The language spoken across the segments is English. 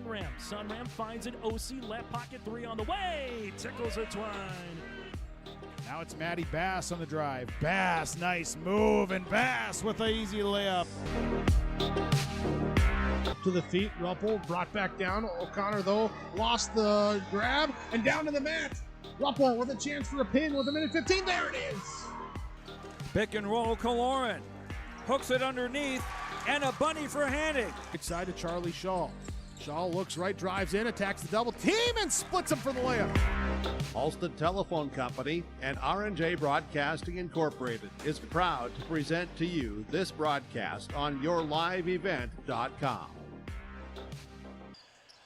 Sunram. Sunram finds an OC, left pocket three on the way. Tickles a twine. Now it's Matty Bass on the drive. Bass, nice move, and Bass with an easy layup. To the feet, Ruppel brought back down. O'Connor, though, lost the grab, and down to the mat. Ruppel with a chance for a pin with a minute 15. There it is. Pick and roll, Kaloran. Hooks it underneath, and a bunny for Hannig. Right side to Charlie Shaw. Shaw looks right, drives in, attacks the double team, and splits him for the layup. Halsted Telephone Company and R&J Broadcasting Incorporated is proud to present to you this broadcast on yourliveevent.com.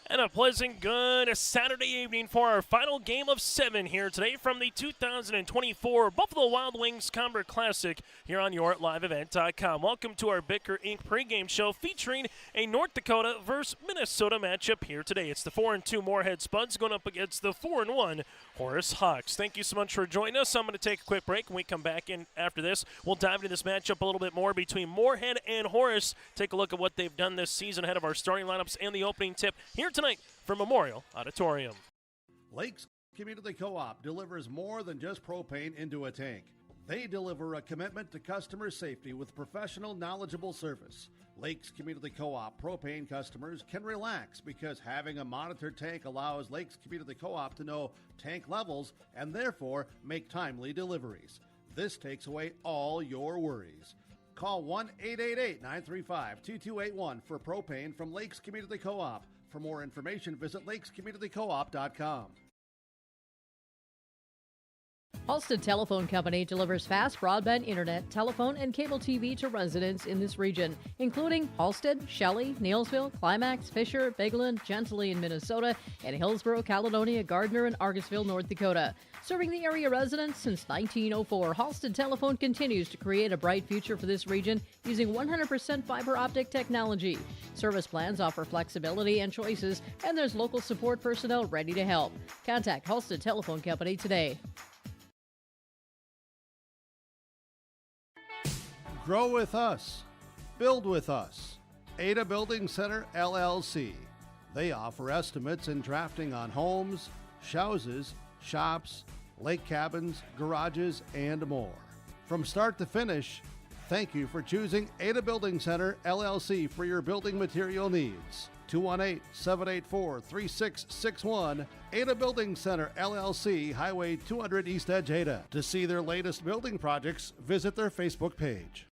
And a pleasant good Saturday evening for our final game of 7 here today from the 2024 Buffalo Wild Wings Cobber Classic here on yourliveevent.com. Welcome to our Bicker Inc. pregame show featuring a North Dakota versus Minnesota matchup here today. It's the 4-2 Moorhead Spuds going up against the 4-1 Horace Hawks. Thank you so much for joining us. I'm going to take a quick break. When we come back in after this, we'll dive into this matchup a little bit more between Moorhead and Horace. Take a look at what they've done this season ahead of our starting lineups and the opening tip here tonight from Memorial Auditorium. Lakes Community Co-op delivers more than just propane into a tank. They deliver a commitment to customer safety with professional, knowledgeable service. Lakes Community Co-op propane customers can relax because having a monitored tank allows Lakes Community Co-op to know tank levels and therefore make timely deliveries. This takes away all your worries. Call 1-888-935-2281 for propane from Lakes Community Co-op. For more information, visit lakescommunitycoop.com. Halsted Telephone Company delivers fast broadband internet, telephone, and cable TV to residents in this region, including Halsted, Shelley, Neilsville, Climax, Fisher, Bigland, Gentilly in Minnesota, and Hillsborough, Caledonia, Gardner, and Argusville, North Dakota. Serving the area residents since 1904, Halsted Telephone continues to create a bright future for this region using 100% fiber optic technology. Service plans offer flexibility and choices, and there's local support personnel ready to help. Contact Halsted Telephone Company today. Grow with us. Build with us. Ada Building Center, LLC. They offer estimates and drafting on homes, houses, shops, lake cabins, garages, and more. From start to finish, thank you for choosing Ada Building Center, LLC for your building material needs. 218-784-3661, Ada Building Center, LLC, Highway 200 East Edge, Ada. To see their latest building projects, visit their Facebook page.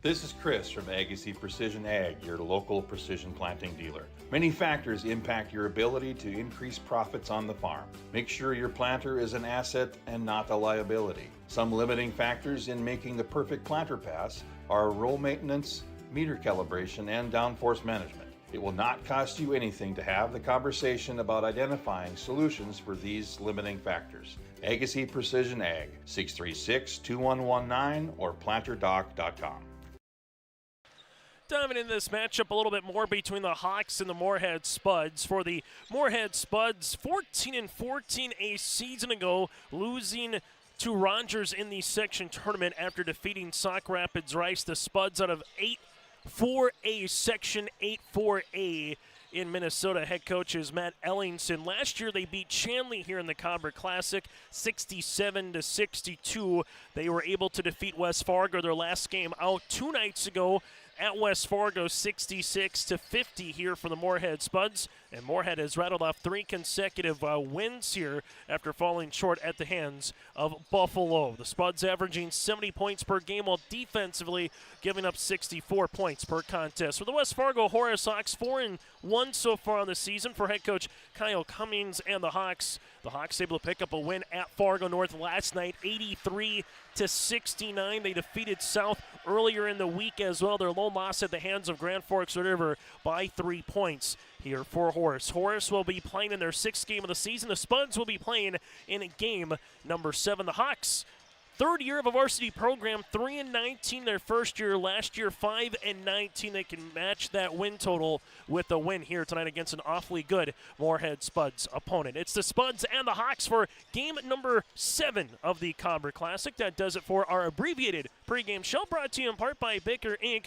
This is Chris from Agassiz Precision Ag, your local precision planting dealer. Many factors impact your ability to increase profits on the farm. Make sure your planter is an asset and not a liability. Some limiting factors in making the perfect planter pass are row maintenance, meter calibration, and downforce management. It will not cost you anything to have the conversation about identifying solutions for these limiting factors. Agassiz Precision Ag, 636-2119 or planterdoc.com. Diving into this matchup a little bit more between the Hawks and the Moorhead Spuds. For the Moorhead Spuds, 14-14 a season ago, losing to Rogers in the section tournament after defeating Sauk Rapids Rice. The Spuds out of 8-4A, Section 8-4A in Minnesota. Head coach is Matt Ellingson. Last year they beat Chanley here in the Cobber Classic, 67-62. They were able to defeat West Fargo their last game out 2 nights ago at West Fargo, 66-50 here for the Moorhead Spuds. And Moorhead has rattled off 3 consecutive wins here after falling short at the hands of Buffalo. The Spuds averaging 70 points per game while defensively giving up 64 points per contest. For the West Fargo Horace Hawks, 4-1 so far on the season for head coach Kyle Cummings and the Hawks. The Hawks able to pick up a win at Fargo North last night, 83-69. They defeated South earlier in the week as well. Their lone loss at the hands of Grand Forks River by 3 points here for Horace. Horace will be playing in their 6th game of the season. The Spuds will be playing in game number 7. The Hawks, 3rd year of a varsity program, 3-19 their first year. Last year, 5-19. They can match that win total with a win here tonight against an awfully good Moorhead Spuds opponent. It's the Spuds and the Hawks for game number 7 of the Cobber Classic. That does it for our abbreviated pregame show, brought to you in part by Baker Inc.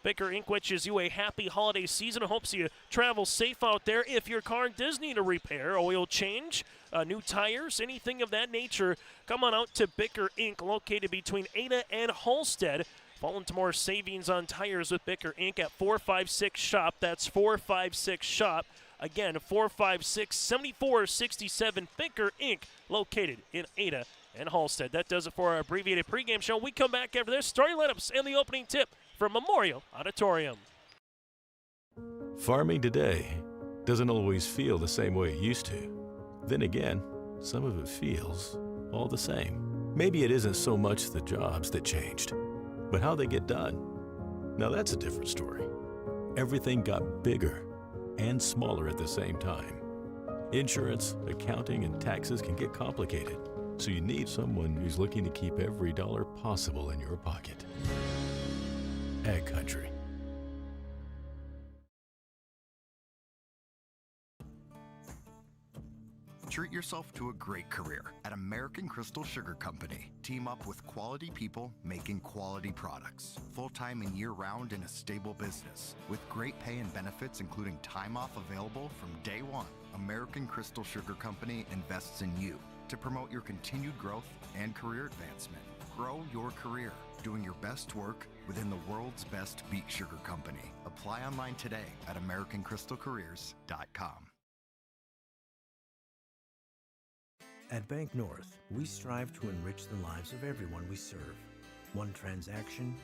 Bicker Inc. wishes you a happy holiday season and hopes you travel safe out there. If your car does need a repair, oil change, new tires, anything of that nature, come on out to Bicker Inc., located between Ada and Halstead. Fall into more savings on tires with Bicker Inc. at 456-SHOP. That's 456-SHOP. Again, 456-7467, Bicker Inc., located in Ada and Halstead. That does it for our abbreviated pregame show. We come back after this, starting lineups and the opening tip from Memorial Auditorium. Farming today doesn't always feel the same way it used to. Then again, some of it feels all the same. Maybe it isn't so much the jobs that changed, but how they get done. Now that's a different story. Everything got bigger and smaller at the same time. Insurance, accounting, and taxes can get complicated, so you need someone who's looking to keep every dollar possible in your pocket. Ag Country. Treat yourself to a great career at American Crystal Sugar Company. Team up with quality people making quality products. Full-time and year-round in a stable business. With great pay and benefits including time off available from day one. American Crystal Sugar Company invests in you to promote your continued growth and career advancement. Grow your career doing your best work within the world's best beet sugar company. Apply online today at AmericanCrystalCareers.com. At Bank North, we strive to enrich the lives of everyone we serve. One transaction,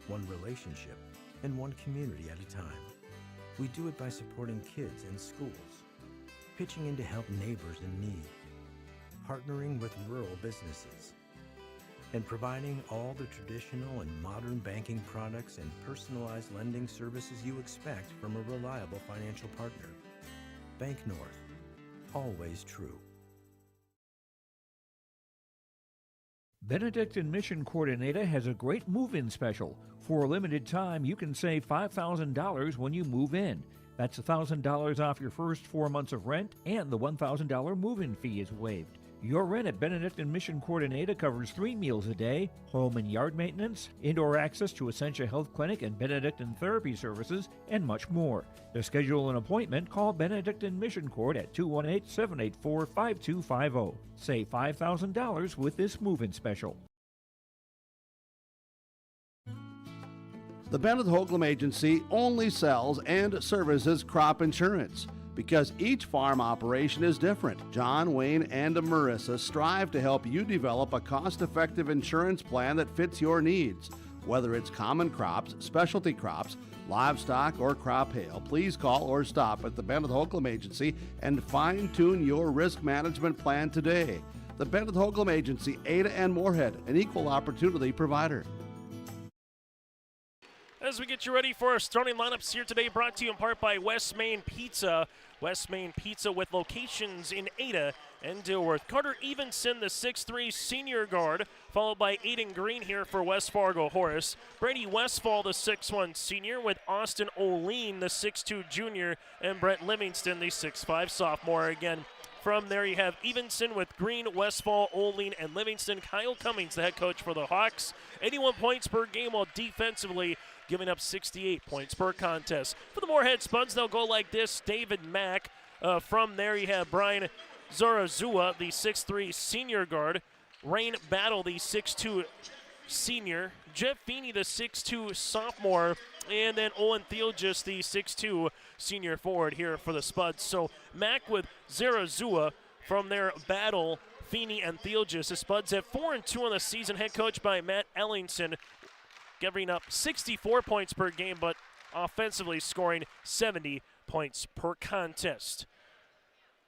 one relationship, and one community at a time. We do it by supporting kids and schools, pitching in to help neighbors in need, partnering with rural businesses, and providing all the traditional and modern banking products and personalized lending services you expect from a reliable financial partner. Bank North, always true. Benedictine Mission Coordinator has a great move-in special. For a limited time, you can save $5,000 when you move in. That's $1,000 off your first 4 months of rent, and the $1,000 move-in fee is waived. Your rent at Benedictine Mission Coordinator covers 3 meals a day, home and yard maintenance, indoor access to Essentia Health Clinic and Benedictine Therapy Services, and much more. To schedule an appointment, call Benedictine Mission Court at 218-784-5250. Save $5,000 with this move-in special. The Bennett Hoagland Agency only sells and services crop insurance. Because each farm operation is different, John, Wayne, and Marissa strive to help you develop a cost-effective insurance plan that fits your needs. Whether it's common crops, specialty crops, livestock, or crop hail, please call or stop at the Bennett Hoagland Agency and fine-tune your risk management plan today. The Bennett Hoagland Agency, Ada and Moorhead, an equal opportunity provider. As we get you ready for our starting lineups here today, brought to you in part by West Main Pizza. West Main Pizza with locations in Ada and Dilworth. Carter Evenson, the 6'3 senior guard, followed by Aiden Green here for West Fargo Horace. Brady Westfall, the 6'1 senior, with Austin O'Lean, the 6'2 junior, and Brett Livingston, the 6'5 sophomore. Again, from there you have Evenson with Green, Westfall, O'Lean, and Livingston. Kyle Cummings, the head coach for the Hawks. 81 points per game, while defensively giving up 68 points per contest. For the Moorhead Spuds, they'll go like this. David Mack. From there, you have Brian Zarazua, the 6'3 senior guard. Rain Battle, the 6'2 senior. Jeff Feeney, the 6'2 sophomore. And then Owen Theelgis, the 6'2 senior forward here for the Spuds. So Mack with Zarazua. From there, Battle, Feeney, and Theelgis. The Spuds have 4-2 on the season, head coached by Matt Ellingson, giving up 64 points per game, but offensively scoring 70 points per contest.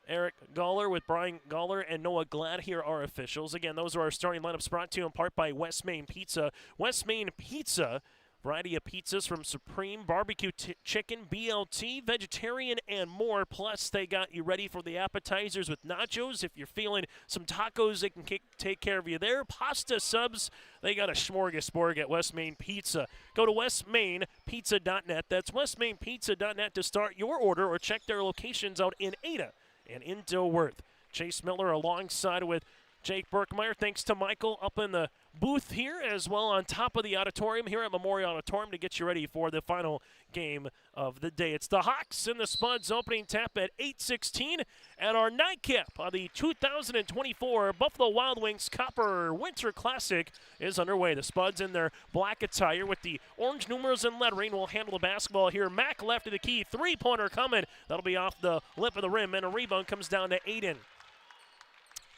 Eric Galler with Brian Galler and Noah Glad here are officials. Again, those are our starting lineups, brought to you in part by West Main Pizza. West Main Pizza, variety of pizzas from Supreme, barbecue chicken, BLT, vegetarian, and more. Plus, they got you ready for the appetizers with nachos. If you're feeling some tacos, they can take care of you there. Pasta subs, they got a smorgasbord at West Main Pizza. Go to westmainpizza.net. That's westmainpizza.net to start your order, or check their locations out in Ada and in Dilworth. Chase Miller alongside with Jake Berkmeyer. Thanks to Michael up in the booth here as well on top of the auditorium here at Memorial Auditorium to get you ready for the final game of the day. It's the Hawks and the Spuds opening tap at 8:16, and our nightcap of the 2024 Buffalo Wild Wings Copper Winter Classic is underway. The Spuds in their black attire with the orange numerals and lettering will handle the basketball here. Mack left of the key, three-pointer coming. That'll be off the lip of the rim, and a rebound comes down to Aiden.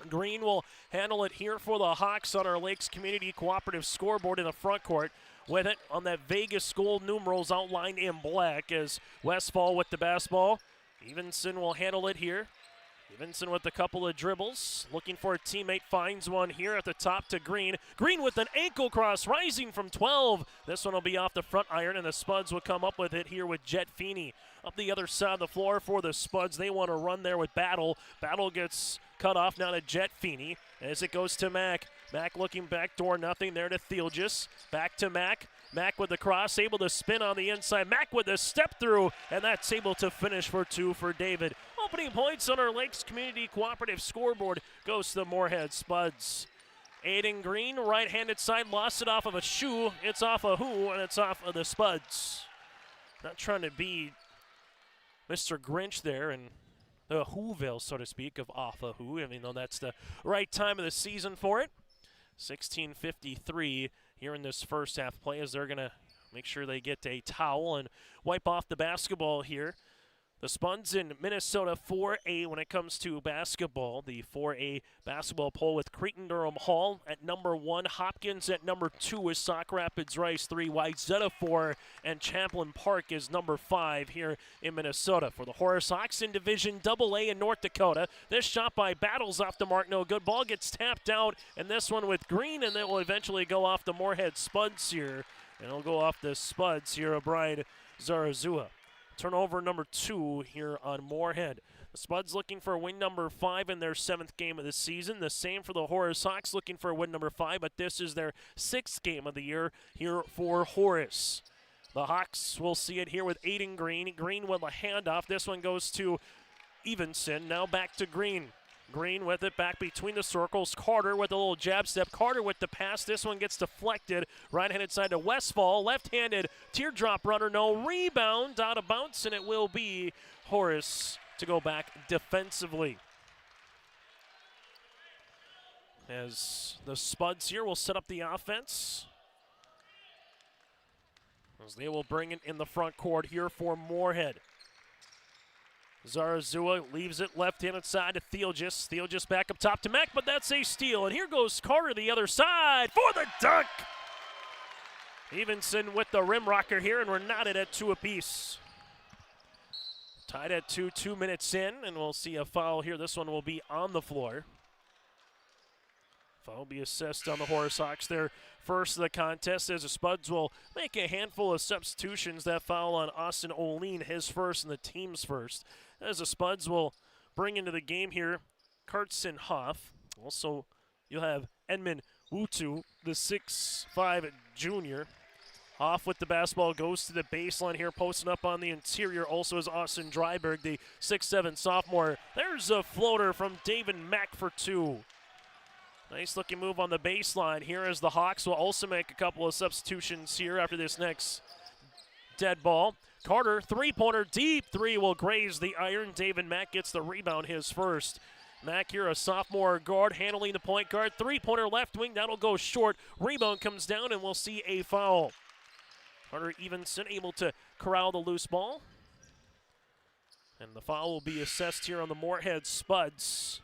Green will handle it here for the Hawks on our Lakes Community Cooperative scoreboard in the front court. With it on that Vegas gold numerals outlined in black as Westfall with the basketball. Evenson will handle it here. Evenson with a couple of dribbles. Looking for a teammate, finds one here at the top to Green. Green with an ankle cross, rising from 12. This one will be off the front iron, and the Spuds will come up with it here with Jet Feeney. Up the other side of the floor for the Spuds. They want to run there with Battle. Battle gets cut off now to Jet Feeney as it goes to Mack. Mack looking back door, nothing there to Theelgis. Back to Mack. Mack with the cross, able to spin on the inside. Mack with the step through, and that's able to finish for two for David. Opening points on our Lakes Community Cooperative scoreboard goes to the Moorhead Spuds. Aiden Green, right-handed side, lost it off of a shoe. It's off a who, and it's off of the Spuds. Not trying to be Mr. Grinch there and the Whoville, so to speak, of off a who, even though that's the right time of the season for it. 16:53 here in this first half play as they're going to make sure they get a towel and wipe off the basketball here. The Spuds in Minnesota 4A when it comes to basketball. The 4A basketball poll with Cretin-Durham Hall at number 1, Hopkins at number 2 is Sauk Rapids Rice 3, Wayzata 4, and Champlain Park is number 5 here in Minnesota. For the Horace Hawks in Division AA in North Dakota, this shot by Battles off the mark, no good. Ball gets tapped out, and this one with Green, and it will eventually go off the Moorhead Spuds here. And it'll go off the Spuds here, O'Brien Zarazua. Turnover number 2 here on Moorhead. The Spuds looking for win number 5 in their 7th game of the season. The same for the Horace Hawks looking for win number 5, but this is their 6th game of the year here for Horace. The Hawks will see it here with Aiden Green. Green with a handoff. This one goes to Evenson. Now back to Green. Green with it back between the circles. Carter with a little jab step. Carter with the pass. This one gets deflected. Right-handed side to Westfall. Left-handed teardrop runner. No rebound. Out of bounds, and it will be Horace to go back defensively. As the Spuds here will set up the offense. As they will bring it in the front court here for Moorhead. Zarazua leaves it left-handed side to Theelgis. Theelgis back up top to Mack, but that's a steal. And here goes Carter the other side for the dunk. Evenson with the rim rocker here, and we're knotted at 2 apiece. Tied at 2, 2 minutes in, and we'll see a foul here. This one will be on the floor. Foul will be assessed on the Horace Hawks there. First of the contest as the Spuds will make a handful of substitutions. That foul on Austin Oline, his first and the team's first. As the Spuds will bring into the game here Cartson Hoff. Also, you'll have Edmund Wutu, the 6'5 junior. Hoff with the basketball goes to the baseline here, posting up on the interior. Also is Austin Dryberg, the 6'7 sophomore. There's a floater from David Mack for 2. Nice looking move on the baseline here as the Hawks will also make a couple of substitutions here after this next dead ball. Carter, three-pointer, deep three will graze the iron. David Mack gets the rebound, his first. Mack here, a sophomore guard, handling the point guard. Three-pointer left wing, that'll go short. Rebound comes down, and we'll see a foul. Carter Evenson able to corral the loose ball. And the foul will be assessed here on the Moorhead Spuds.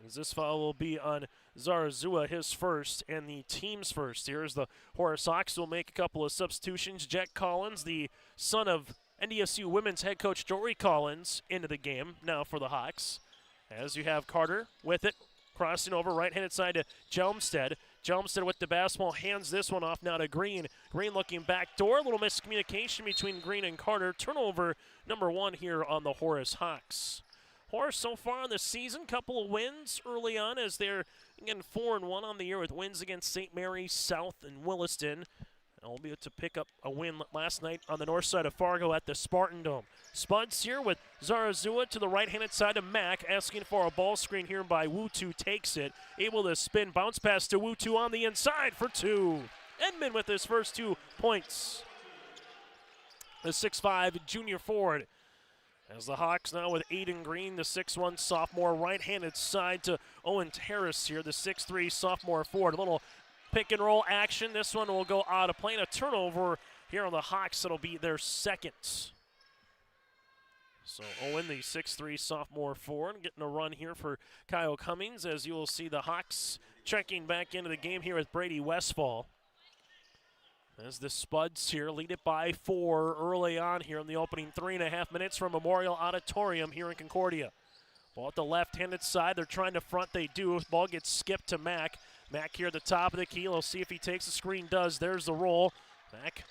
As this foul will be on Zarazua, his first, and the team's first. Here's the Horace Hawks will make a couple of substitutions. Jack Collins, the son of NDSU women's head coach Jory Collins, into the game now for the Hawks. As you have Carter with it, crossing over right-handed side to Jelmstead. Jelmstead with the basketball, hands this one off now to Green. Green looking back door, a little miscommunication between Green and Carter. Turnover number 1 here on the Horace Hawks. Horace so far in the season, couple of wins early on as they're again 4-1 on the year with wins against St. Mary's, South, and Williston. will be able to pick up a win last night on the north side of Fargo at the Spartan Dome. Spuds here with Zarazua to the right-handed side of Mack, asking for a ball screen here by Wutu, takes it. Able to spin, bounce pass to Wutu on the inside for 2. Edmond with his first 2 points. The 6'5" junior forward. As the Hawks now with Aiden Green, the 6'1" sophomore, right-handed side to Owen Harris here, the 6'3" sophomore forward. A little pick and roll action. This one will go out of play, and a turnover here on the Hawks. It'll be their second. So Owen, the 6'3" sophomore forward, getting a run here for Kyle Cummings, as you will see the Hawks checking back into the game here with Brady Westfall. As the Spuds here lead it by 4 early on here in the opening 3.5 minutes from Memorial Auditorium here in Concordia. Ball at the left-handed side. They're trying to front. They do. Ball gets skipped to Mack. Mack here at the top of the key. We'll see if he takes the screen. Does. There's the roll. Mack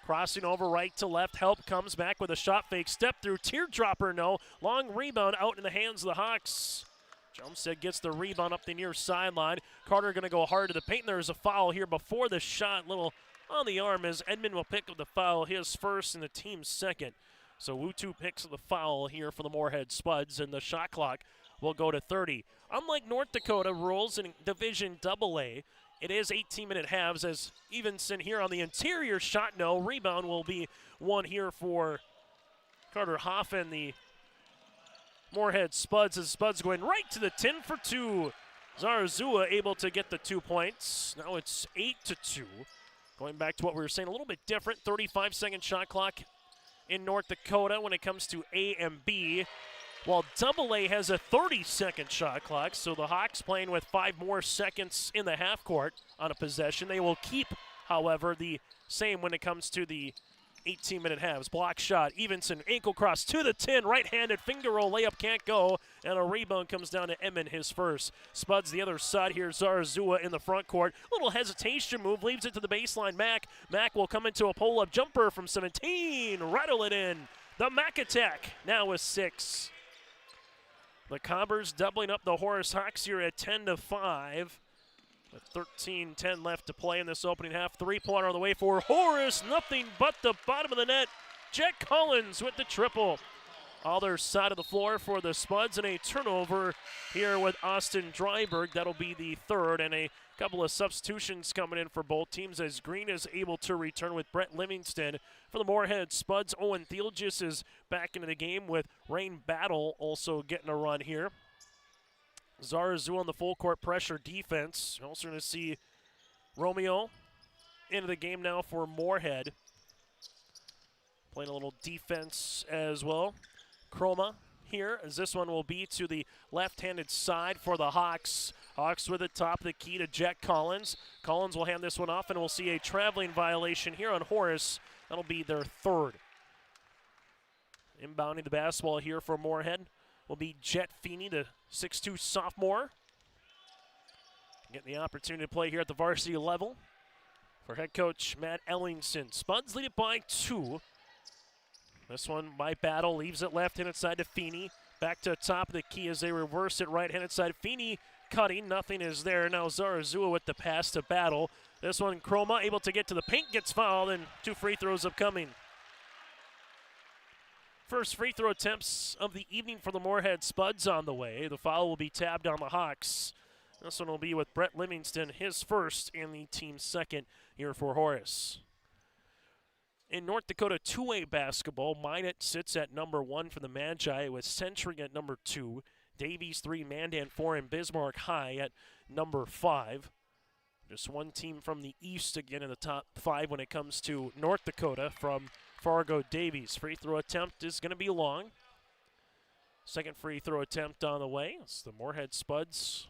crossing over right to left. Help comes back with a shot fake. Step through. Teardropper, no. Long rebound out in the hands of the Hawks. Jumstead gets the rebound up the near sideline. Carter going to go hard to the paint. There's a foul here before the shot. Little on the arm as Edmond will pick up the foul, his first and the team's second. So Wutu picks up the foul here for the Moorhead Spuds, and the shot clock will go to 30. Unlike North Dakota rules in Division AA, it is 18-minute halves, as Evenson here on the interior shot, no. Rebound will be one here for Carter Hoff and the Moorhead Spuds, as Spuds going right to the tin for 2. Zarazua able to get the 2 points. Now it's 8-2. Going back to what we were saying, a little bit different, 35-second shot clock in North Dakota when it comes to A and B, while AA has a 30-second shot clock, so the Hawks playing with 5 more seconds in the half court on a possession. They will keep, however, the same when it comes to the 18-minute halves. Block shot, Evenson, ankle cross to the tin, right-handed finger roll, layup can't go, and a rebound comes down to Emmon, his first. Spuds the other side here, Zarazua in the front court. Little hesitation move, leaves it to the baseline. Mack will come into a pull-up jumper from 17, rattle it in. The Mack attack now with 6. The Cobbers doubling up the Horace Hawks here at 10-5. With 13-10 left to play in this opening half. 3-pointer on the way for Horace. Nothing but the bottom of the net. Jet Collins with the triple. Other side of the floor for the Spuds, and a turnover here with Austin Dryberg. That'll be the third, and a couple of substitutions coming in for both teams as Green is able to return with Brett Livingston. For the Moorhead Spuds, Owen Thielgis is back into the game with Rain Battle also getting a run here. Zarazua on the full court pressure defense. We're also going to see Romeo into the game now for Moorhead. Playing a little defense as well. Chroma here, as this one will be to the left-handed side for the Hawks. Hawks with the top of the key to Jack Collins. Collins will hand this one off, and we'll see a traveling violation here on Horace. That'll be their third. Inbounding the basketball here for Moorhead will be Jet Feeney, the 6'2 sophomore. Getting the opportunity to play here at the varsity level for head coach Matt Ellingson. Spuds lead it by 2. This one by Battle, leaves it left-handed side to Feeney. Back to top of the key as they reverse it right-handed side. Feeney cutting, nothing is there. Now Zarazua with the pass to Battle. This one, Chroma able to get to the paint, gets fouled, and 2 free throws upcoming. First free throw attempts of the evening for the Moorhead Spuds on the way. The foul will be tabbed on the Hawks. This one will be with Brett Livingston, his first and the team's second here for Horace. In North Dakota 2A basketball, Minot sits at number 1 for the Magi with Century at number 2, Davies 3, Mandan 4, and Bismarck High at number 5. Just one team from the East again in the top 5 when it comes to North Dakota from Fargo Davies. Free throw attempt is going to be long. Second free throw attempt on the way. It's the Moorhead Spuds.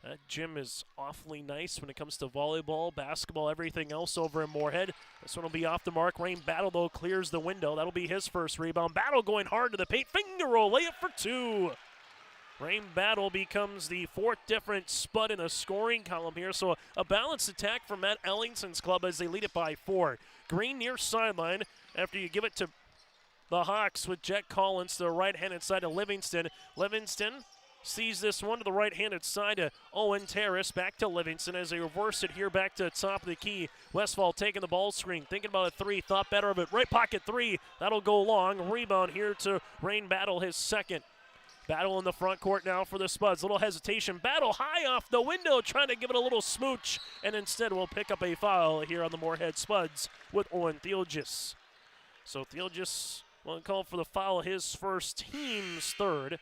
That gym is awfully nice when it comes to volleyball, basketball, everything else over in Moorhead. This one will be off the mark. Rain Battle, though, clears the window. That'll be his first rebound. Battle going hard to the paint. Finger roll, layup for 2. Rain Battle becomes the 4th different Spud in the scoring column here. So a balanced attack from Matt Ellingson's club as they lead it by 4. Green near sideline after you give it to the Hawks with Jet Collins to the right-handed side of Livingston. Livingston sees this one to the right-handed side to Owen Terrace. Back to Livingston as they reverse it here back to the top of the key. Westfall taking the ball screen, thinking about a three, thought better of it. Right pocket three, that'll go long. Rebound here to Rain Battle, his second. Battle in the front court now for the Spuds. Little hesitation. Battle high off the window, trying to give it a little smooch, and instead will pick up a foul here on the Moorhead Spuds with Owen Theelgis. So Theelgis will call for the foul, his first, team's third.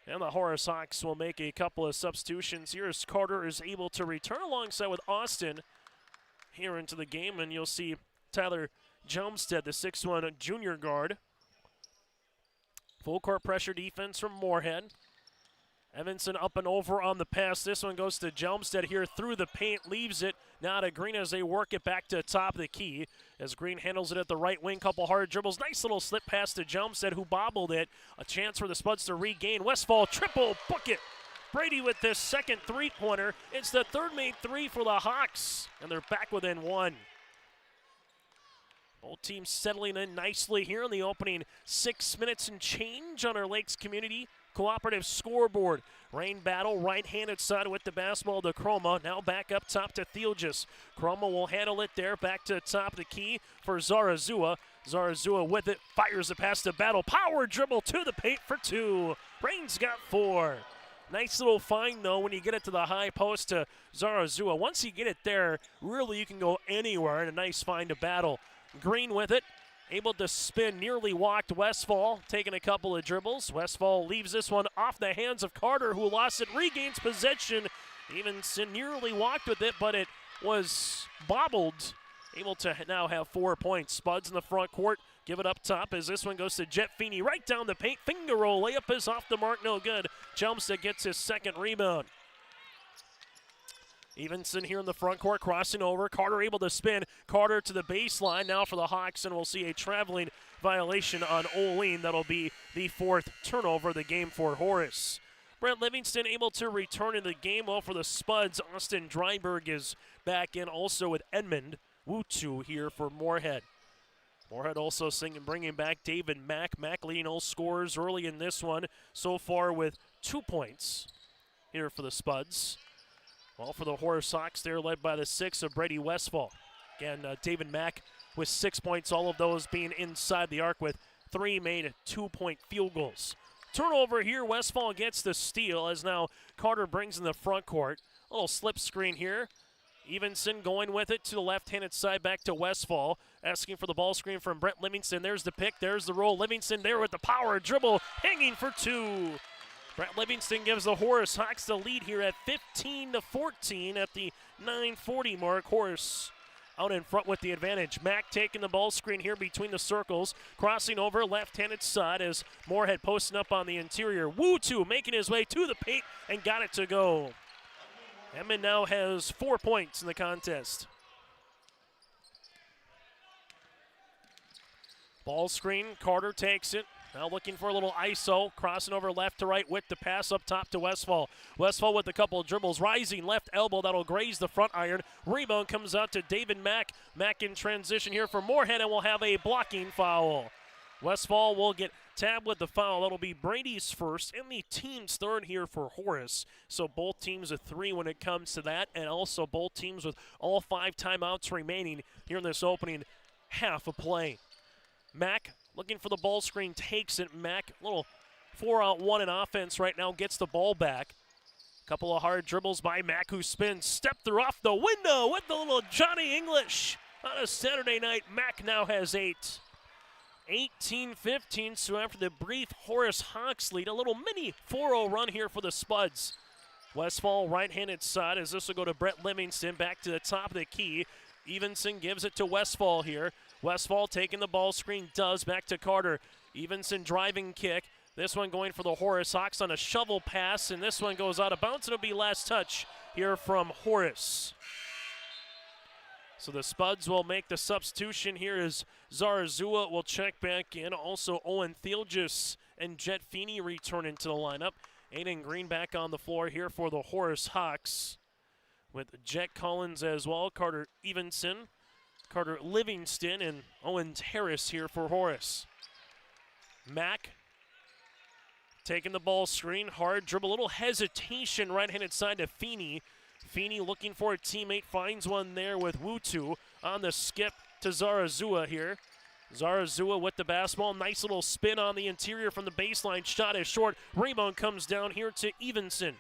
And the Horace Hawks will make a couple of substitutions here as Carter is able to return alongside with Austin here into the game. And you'll see Tyler Jumstead, the 6'1" junior guard. Full court pressure defense from Moorhead. Evanson up and over on the pass. This one goes to Jelmstead here through the paint, leaves it now to Green as they work it back to the top of the key. As Green handles it at the right wing, couple hard dribbles. Nice little slip pass to Jelmstead, who bobbled it. A chance for the Spuds to regain. Westfall triple bucket. Brady with this second three-pointer. It's the third made three for the Hawks, and they're back within one. Both teams settling in nicely here in the opening 6 minutes and change on our Lakes Community Cooperative scoreboard. Rain Battle, right-handed side with the basketball to Chroma. Now back up top to Theelgis. Chroma will handle it there, back to the top of the key for Zarazua. Zarazua with it, fires it past the Battle. Power dribble to the paint for two. Rain's got four. Nice little find, though, when you get it to the high post to Zarazua. Once you get it there, really you can go anywhere, and a nice find to Battle. Green with it. Able to spin, nearly walked Westfall, taking a couple of dribbles. Westfall leaves this one off the hands of Carter, who lost it, regains possession. Evenson nearly walked with it, but it was bobbled. Able to now have 4 points. Spuds in the front court, give it up top as this one goes to Jet Feeney. Right down the paint, finger roll, layup is off the mark, no good. Chelmsford gets his second rebound. Evenson here in the front court, crossing over. Carter able to spin. Carter to the baseline now for the Hawks, and we'll see a traveling violation on Oline. That'll be the fourth turnover of the game for Horace. Brent Livingston able to return in the game. Well, for the Spuds, Austin Dryberg is back in also with Edmund Wutu here for Moorhead. Moorhead also bringing back David Mack. Mack leading all scorers early in this one so far with 2 points here for the Spuds. Well, for the Horace Hawks, they're led by the 6 of Brady Westfall. Again, David Mack with 6 points, all of those being inside the arc with 3 made 2-point field goals. Turnover here, Westfall gets the steal as now Carter brings in the front court. A little slip screen here. Evenson going with it to the left-handed side back to Westfall, asking for the ball screen from Brent Livingston. There's the pick, there's the roll. Livingston there with the power dribble, hanging for two. Brent Livingston gives the Horace Hawks the lead here at 15-14 at the 9:40 mark. Horace out in front with the advantage. Mack taking the ball screen here between the circles, crossing over left-handed side as Moorhead posting up on the interior. Wutu making his way to the paint and got it to go. Edmund now has 4 points in the contest. Ball screen, Carter takes it. Now looking for a little ISO, crossing over left to right with the pass up top to Westfall. Westfall with a couple of dribbles, rising left elbow, that'll graze the front iron. Rebound comes out to David Mack. Mack in transition here for Moorhead, and will have a blocking foul. Westfall will get tabbed with the foul. That'll be Brady's first and the team's third here for Horace. So both teams with 3 when it comes to that, and also both teams with all 5 timeouts remaining here in this opening half of play. Mack looking for the ball screen, takes it. Mack, little 4-out-1 in offense right now, gets the ball back. Couple of hard dribbles by Mack, who spins, step through off the window with the little Johnny English. On a Saturday night, Mack now has 8. 18-15, so after the brief Horace Hawks lead, a little mini 4-0 run here for the Spuds. Westfall right-handed side as this will go to Brett Livingston, back to the top of the key. Evenson gives it to Westfall here. Westfall taking the ball screen, does, back to Carter. Evenson driving kick. This one going for the Horace Hawks on a shovel pass, and this one goes out of bounds. It'll be last touch here from Horace. So the Spuds will make the substitution here as Zarazua will check back in. Also Owen Theelgis and Jet Feeney return into the lineup. Aiden Green back on the floor here for the Horace Hawks with Jet Collins as well, Carter Evenson, Carter Livingston, and Owen Harris here for Horace. Mack Taking the ball screen, hard dribble, a little hesitation right-handed side to Feeney. Feeney looking for a teammate, finds one there with Wutu on the skip to Zarazua here. Zarazua with the basketball, nice little spin on the interior from the baseline, shot is short. Rebound comes down here to Evenson.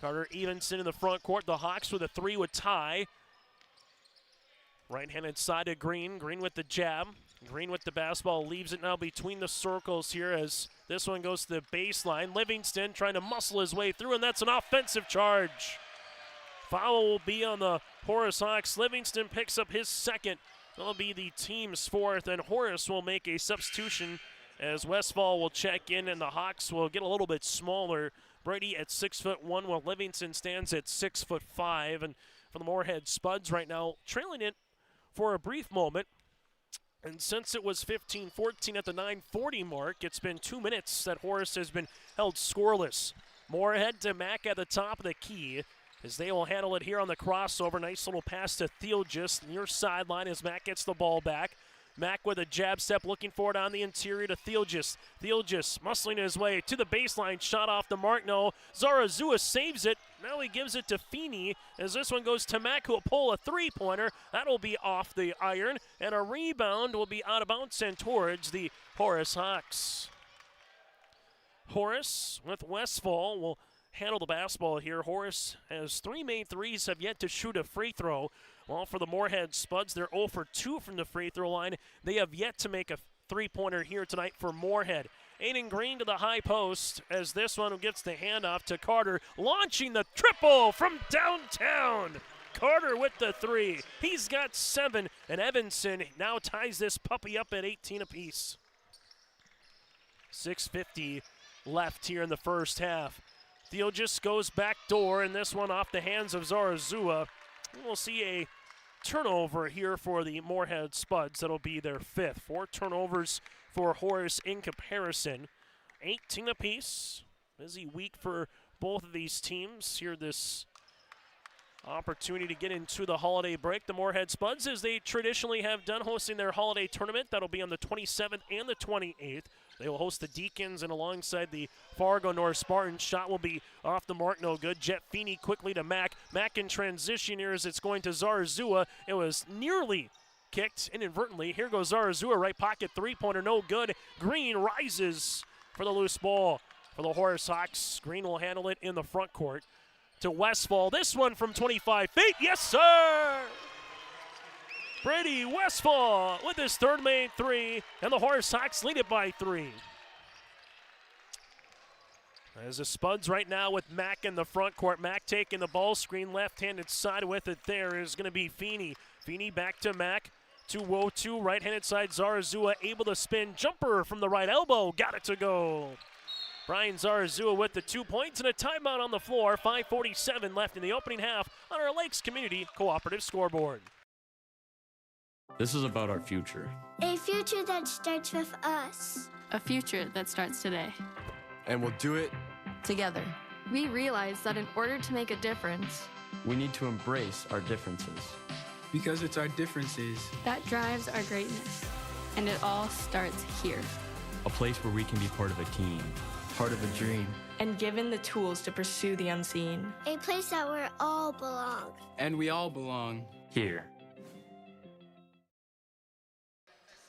Carter Evenson in the front court, the Hawks with a 3 with Ty. Right-handed side to Green, Green with the jab. Green with the basketball, leaves it now between the circles here as this one goes to the baseline. Livingston trying to muscle his way through, and that's an offensive charge. Foul will be on the Horace Hawks. Livingston picks up his second. That'll be the team's fourth, and Horace will make a substitution as Westfall will check in, and the Hawks will get a little bit smaller. Brady at 6'1", while Livingston stands at 6'5", and for the Moorhead Spuds right now, trailing it for a brief moment. And since it was 15-14 at the 9:40 mark, it's been 2 minutes that Horace has been held scoreless. Moorhead to Mack at the top of the key as they will handle it here on the crossover. Nice little pass to Theelgis near sideline as Mack gets the ball back. Mack with a jab step looking for it on the interior to Theelgis. Theelgis muscling his way to the baseline, shot off the mark. No, Zarazua saves it. Now he gives it to Feeney as this one goes to Mack, who will pull a three-pointer. That'll be off the iron, and a rebound will be out of bounds and towards the Horace Hawks. Horace with Westfall will handle the basketball here. Horace has 3 made threes, have yet to shoot a free throw. Well, for the Moorhead Spuds, they're 0 for 2 from the free throw line. They have yet to make a three-pointer here tonight for Moorhead. Aiden Green to the high post as this one gets the handoff to Carter, launching the triple from downtown. Carter with the 3. He's got 7, and Evanson now ties this puppy up at 18 apiece. 6:50 left here in the first half. Theelgis goes back door, and this one off the hands of Zarazua. We'll see a turnover here for the Moorhead Spuds. That'll be their 5th. 4 turnovers for Horace in comparison. 18 apiece. Busy week for both of these teams here this opportunity to get into the holiday break. The Moorhead Spuds, as they traditionally have done, hosting their holiday tournament. That'll be on the 27th and the 28th. They will host the Deacons, and alongside the Fargo North Spartans. Shot will be off the mark, no good. Jet Feeney quickly to Mack. Mack in transition here as it's going to Zarazua. It was nearly kicked inadvertently. Here goes Zarazua, right pocket, three-pointer, no good. Green rises for the loose ball for the Horace Hawks. Green will handle it in the front court to Westfall. This one from 25 feet, yes sir! Brady Westfall with his 3rd made 3, and the Horace Hawks lead it by 3. As the Spuds right now with Mack in the front court. Mack taking the ball screen, left-handed side with it there is going to be Feeney. Feeney back to Mack, to Wotu, right-handed side Zarazua, able to spin, jumper from the right elbow, got it to go. Brian Zarazua with the 2 points and a timeout on the floor. 5:47 left in the opening half on our Lakes Community Cooperative scoreboard. This is about our future. A future that starts with us. A future that starts today. And we'll do it together. We realize that in order to make a difference, we need to embrace our differences. Because it's our differences that drives our greatness. And it all starts here. A place where we can be part of a team, part of a dream. And given the tools to pursue the unseen. A place that we all belong. And we all belong here.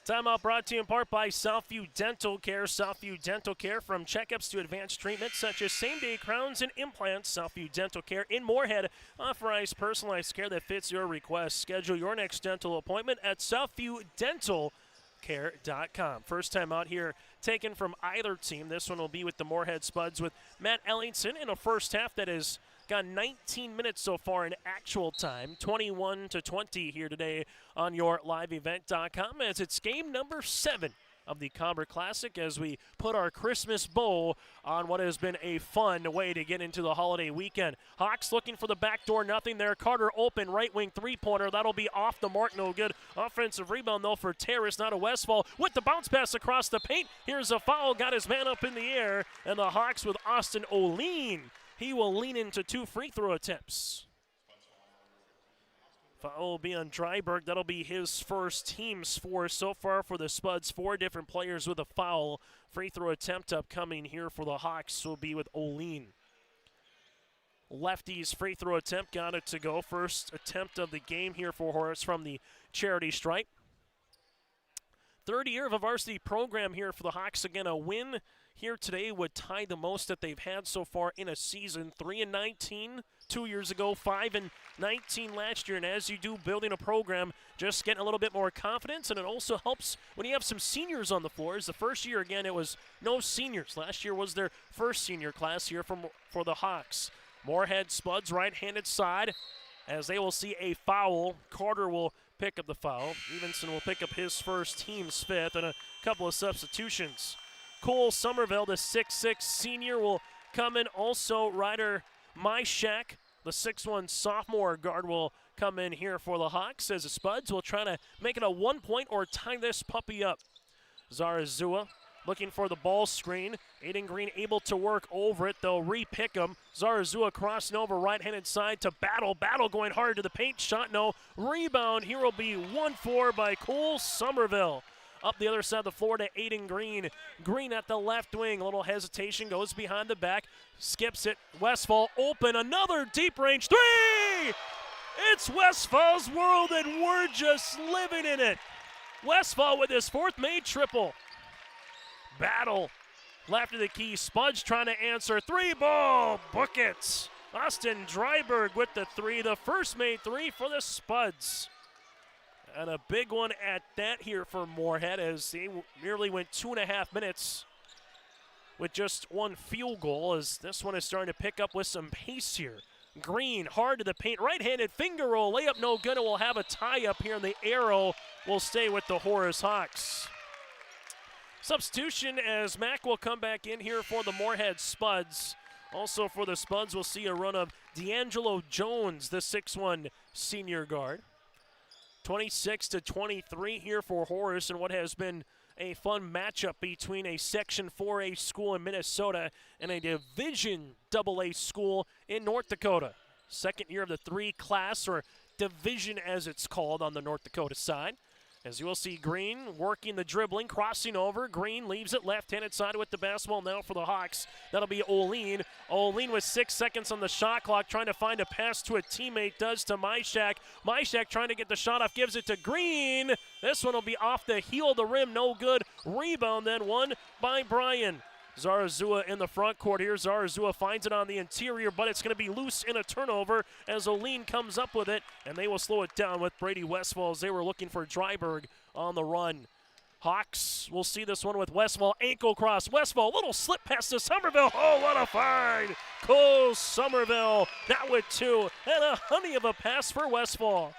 Timeout brought to you in part by Southview Dental Care. Southview Dental Care, from checkups to advanced treatments such as same-day crowns and implants. Southview Dental Care in Moorhead. Authorized personalized care that fits your request. Schedule your next dental appointment at southviewdentalcare.com. First time out here taken from either team. This one will be with the Moorhead Spuds with Matt Ellingson in a first half that has got 19 minutes so far in actual time, 21-20 here today on your liveevent.com as it's game number 7 of the Cobber Classic as we put our Christmas bow on what has been a fun way to get into the holiday weekend. Hawks looking for the back door, nothing there. Carter open, right wing three-pointer. That'll be off the mark, no good. Offensive rebound, though, for Terrace, not a Westfall. With the bounce pass across the paint, here's a foul, got his man up in the air, and the Hawks with Austin O'Lean. He will lean into 2 free throw attempts. Foul will be on Dryberg. That'll be his first, team's four so far for the Spuds. 4 different players with a foul. Free throw attempt upcoming here for the Hawks will be with Olin. Lefty's free throw attempt got it to go. First attempt of the game here for Horace from the charity stripe. Third year of a varsity program here for the Hawks. Again, a win here today would tie the most that they've had so far in a season. 3-19 2 years ago, 5-19 last year. And as you do, building a program, just getting a little bit more confidence. And it also helps when you have some seniors on the floor. As the first year, again, it was no seniors. Last year was their first senior class here for the Hawks. Moorhead Spuds right-handed side as they will see a foul. Carter will pick up the foul. Evenson will pick up his first, team's 5th, and a couple of substitutions. Cole Somerville, the 6'6 senior, will come in. Also, Ryder Myshak, the 6'1 sophomore guard, will come in here for the Hawks as the Spuds will try to make it a 1-point or tie this puppy up. Zarazua looking for the ball screen. Aiden Green able to work over it. They'll re-pick him. Zarazua crossing over right-handed side to Battle. Battle going hard to the paint. Shot no. Rebound. Here will be 1-4 by Cole Somerville. Up the other side of the floor to Aiden Green. Green at the left wing. A little hesitation. Goes behind the back. Skips it. Westfall open. Another deep range 3! It's Westfall's world and we're just living in it. Westfall with his 4th made triple. Battle left of the key. Spuds trying to answer. 3-ball. Book it. Austin Dryberg with the 3. The first made 3 for the Spuds. And a big one at that here for Moorhead as they nearly went 2.5 minutes with just 1 field goal, as this one is starting to pick up with some pace here. Green hard to the paint. Right-handed finger roll. Layup no good. And we'll have a tie up here. And the arrow will stay with the Horace Hawks. Substitution as Mack will come back in here for the Moorhead Spuds. Also for the Spuds, we'll see a run of D'Angelo Jones, the 6'1 senior guard. 26-23 here for Horace, and what has been a fun matchup between a Section 4A school in Minnesota and a Division AA school in North Dakota. Second year of the 3 class, or division as it's called on the North Dakota side. As you will see, Green working the dribbling, crossing over. Green leaves it left-handed side with the basketball now for the Hawks. That'll be Olin. Olin with 6 seconds on the shot clock, trying to find a pass to a teammate, does to Myshak. Myshak trying to get the shot off, gives it to Green. This one will be off the heel of the rim, no good. Rebound then won by Bryan. Zarazua in the front court here. Zarazua finds it on the interior, but it's going to be loose in a turnover as Olin comes up with it, and they will slow it down with Brady Westfall as they were looking for Dryberg on the run. Hawks will see this one with Westfall. Ankle cross. Westfall, little slip pass to Somerville. Oh, what a find. Cole Somerville, that with 2, and a honey of a pass for Westfall.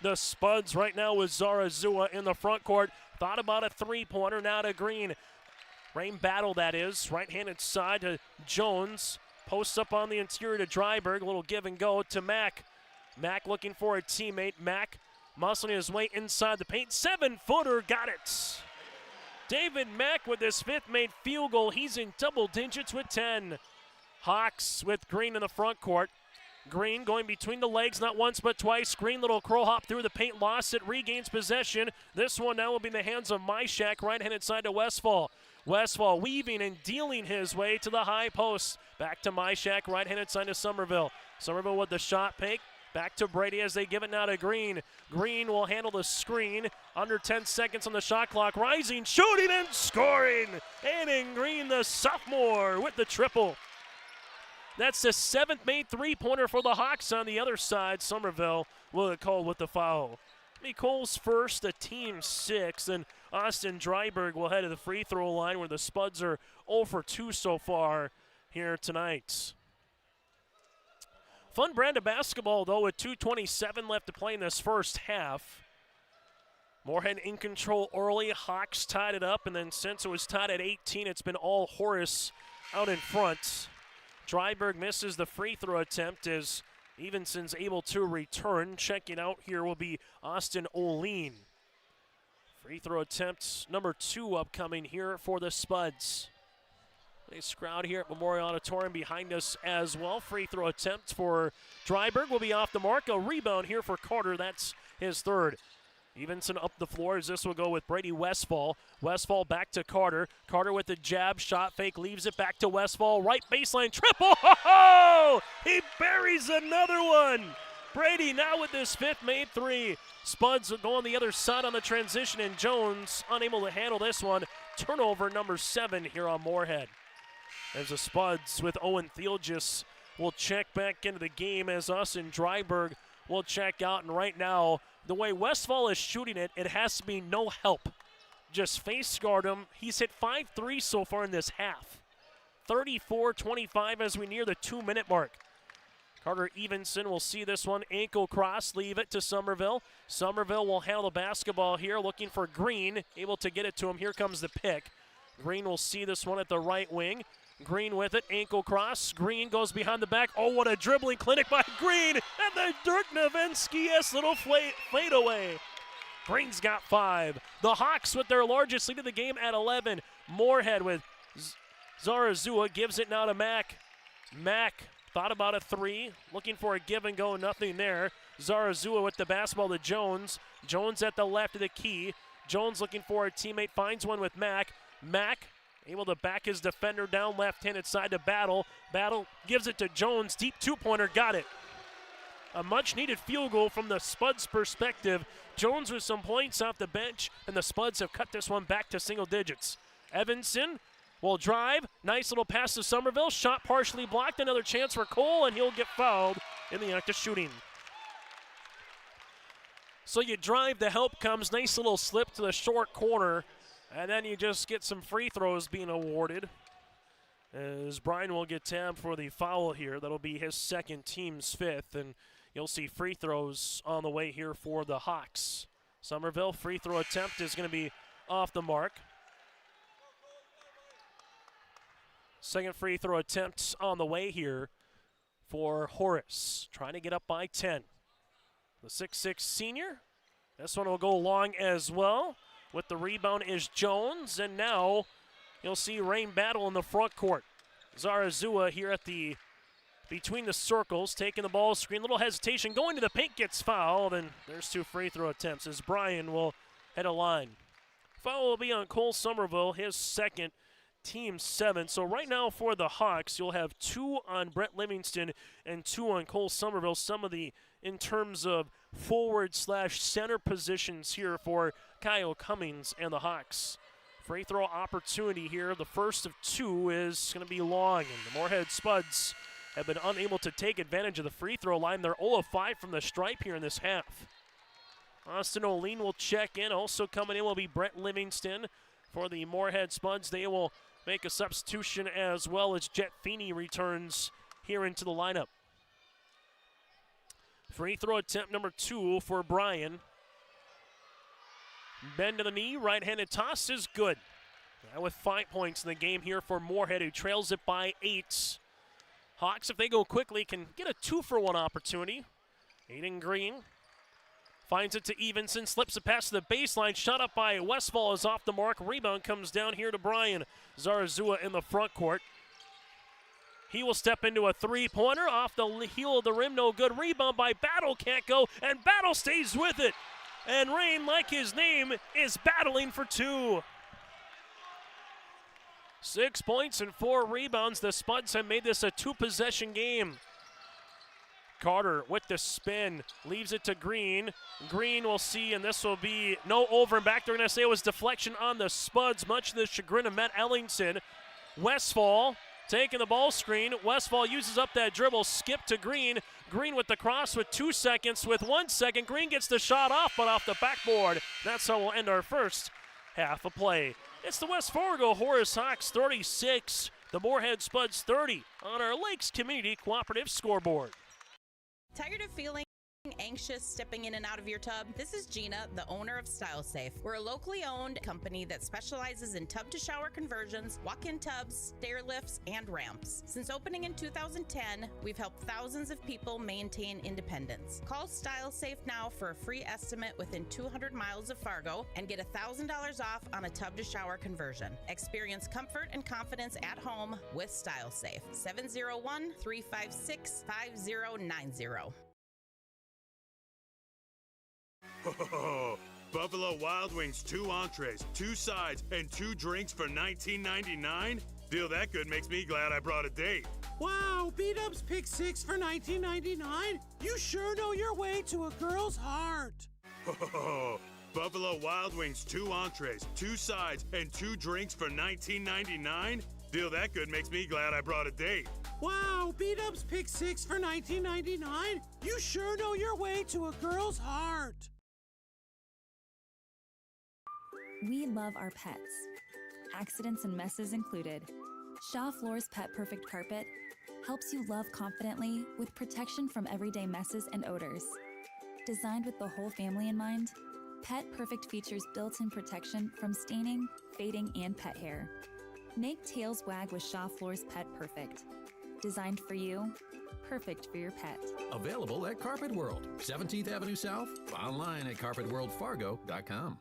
The Spuds right now with Zarazua in the front court. Thought about a 3-pointer, now to Green. Rain Battle, that is. Right-handed side to Jones. Posts up on the interior to Dryberg. A little give and go to Mack. Mack looking for a teammate. Mack muscling his way inside the paint. 7-footer, got it. David Mack with his 5th made field goal. He's in double digits with 10. Hawks with Green in the front court. Green going between the legs, not once but twice. Green, little crow hop through the paint, lost it, regains possession. This one now will be in the hands of Myshak, right-handed side to Westfall. Westfall weaving and dealing his way to the high post. Back to Myshak, right-handed side to Somerville. Somerville with the shot fake. Back to Brady as they give it now to Green. Green will handle the screen. Under 10 seconds on the shot clock. Rising, shooting, and scoring. Aiden Green, the sophomore, with the triple. That's the 7th made 3-pointer for the Hawks on the other side. Somerville will get called with the foul. Cole's first, a team 6, and Austin Dryberg will head to the free throw line where the Spuds are 0 for 2 so far here tonight. Fun brand of basketball, though, with 2:27 left to play in this first half. Moorhead in control early. Hawks tied it up, and then since it was tied at 18, it's been all Horace out in front. Dryberg misses the free throw attempt as Evenson's able to return. Checking out here will be Austin Olin. Free throw attempt number 2 upcoming here for the Spuds. Nice crowd here at Memorial Auditorium behind us as well. Free throw attempt for Dryberg will be off the mark. A rebound here for Carter. That's his third. Evenson up the floor as this will go with Brady Westfall. Westfall back to Carter. Carter with the jab, shot fake, leaves it back to Westfall. Right baseline, triple! Ho-ho! He buries another one! Brady now with his fifth made three. Spuds will go on the other side on the transition, and Jones unable to handle this one. Turnover number 7 here on Moorhead. There's a Spuds with Owen Thielgis will check back into the game as us and Dryberg will check out. And right now, the way Westfall is shooting it, it has to be no help. Just face guard him. He's hit 5 threes so far in this half. 34-25 as we near the 2-minute mark. Carter Evenson will see this one. Ankle cross, leave it to Somerville. Somerville will handle the basketball here, looking for Green. Able to get it to him. Here comes the pick. Green will see this one at the right wing. Green with it, ankle cross. Green goes behind the back. Oh, what a dribbling clinic by Green. And the Dirk Nowitzki-esque little fade away. Green's got 5. The Hawks with their largest lead of the game at 11. Moorhead with Zarazua gives it now to Mack. Mack thought about a 3. Looking for a give and go, nothing there. Zarazua with the basketball to Jones. Jones at the left of the key. Jones looking for a teammate, finds one with Mack. Mack able to back his defender down left-handed side to Battle. Battle gives it to Jones. Deep two-pointer, got it. A much-needed field goal from the Spuds' perspective. Jones with some points off the bench, and the Spuds have cut this one back to single digits. Evanson will drive. Nice little pass to Somerville. Shot partially blocked. Another chance for Cole, and he'll get fouled in the act of shooting. So you drive, the help comes. Nice little slip to the short corner. And then you just get some free throws being awarded as Brian will get tabbed for the foul here. That'll be his second, team's 5th, and you'll see free throws on the way here for the Hawks. Somerville free throw attempt is going to be off the mark. Second free throw attempt on the way here for Horace, trying to get up by 10. The 6'6 senior. This one will go long as well. With the rebound is Jones, and now you'll see Rain Battle in the front court. Zarazua here at the between the circles, taking the ball screen, little hesitation, going to the paint, gets fouled, and there's 2 free throw attempts as Brian will head a line. Foul will be on Cole Somerville, his second, team 7. So right now for the Hawks, you'll have 2 on Brett Livingston and 2 on Cole Somerville. Some of the, in terms of forward/center positions here for Kyle Cummings and the Hawks. Free throw opportunity here. The first of 2 is going to be long, and the Moorhead Spuds have been unable to take advantage of the free throw line. They're 0 of 5 from the stripe here in this half. Austin O'Lean will check in. Also coming in will be Brett Livingston for the Moorhead Spuds. They will make a substitution as well as Jet Feeney returns here into the lineup. Free throw attempt number 2 for Brian. Bend to the knee, right-handed toss is good. Now with 5 points in the game here for Moorhead, who trails it by 8. Hawks, if they go quickly, can get a 2-for-1 opportunity. Aiden Green finds it to Evenson, slips it past the baseline. Shot up by Westfall is off the mark. Rebound comes down here to Brian. Zarazua in the front court. He will step into a 3-pointer off the heel of the rim. No good. Rebound by Battle, can't go, and Battle stays with it. And Rain, like his name, is battling for 2. 6 points and 4 rebounds. The Spuds have made this a 2-possession game. Carter with the spin, leaves it to Green. Green will see, and this will be no over and back. They're going to say it was deflection on the Spuds, much to the chagrin of Matt Ellingson. Westfall taking the ball screen. Westfall uses up that dribble, skip to Green. Green with the cross with 2 seconds, with 1 second. Green gets the shot off, but off the backboard. That's how we'll end our first half of play. It's the West Fargo Horace Hawks 36, the Moorhead Spuds 30 on our Lakes Community Cooperative scoreboard. Tired of feeling Anxious stepping in and out of your tub? This is Gina, the owner of Style Safe. We're a locally owned company that specializes in tub to shower conversions, walk-in tubs, stair lifts, and ramps. Since opening in 2010, we've helped thousands of people maintain independence. Call Style Safe now for a free estimate within 200 miles of Fargo and get $1,000 off on a tub to shower conversion. Experience comfort and confidence at home with Style Safe. 701-356-5090. Buffalo Wild Wings, 2 entrees, 2 sides, and 2 drinks for $19.99? Deal that good makes me glad I brought a date. Wow, B-Dubs Pick 6 for $19.99? You sure know your way to a girl's heart. Buffalo Wild Wings, 2 entrees, 2 sides, and 2 drinks for $19.99? Deal that good makes me glad I brought a date. Wow, B-Dubs Pick 6 for $19.99? You sure know your way to a girl's heart. We love our pets, accidents and messes included. Shaw Floor's Pet Perfect Carpet helps you love confidently with protection from everyday messes and odors. Designed with the whole family in mind, Pet Perfect features built-in protection from staining, fading, and pet hair. Make tails wag with Shaw Floor's Pet Perfect. Designed for you, perfect for your pet. Available at Carpet World, 17th Avenue South, online at carpetworldfargo.com.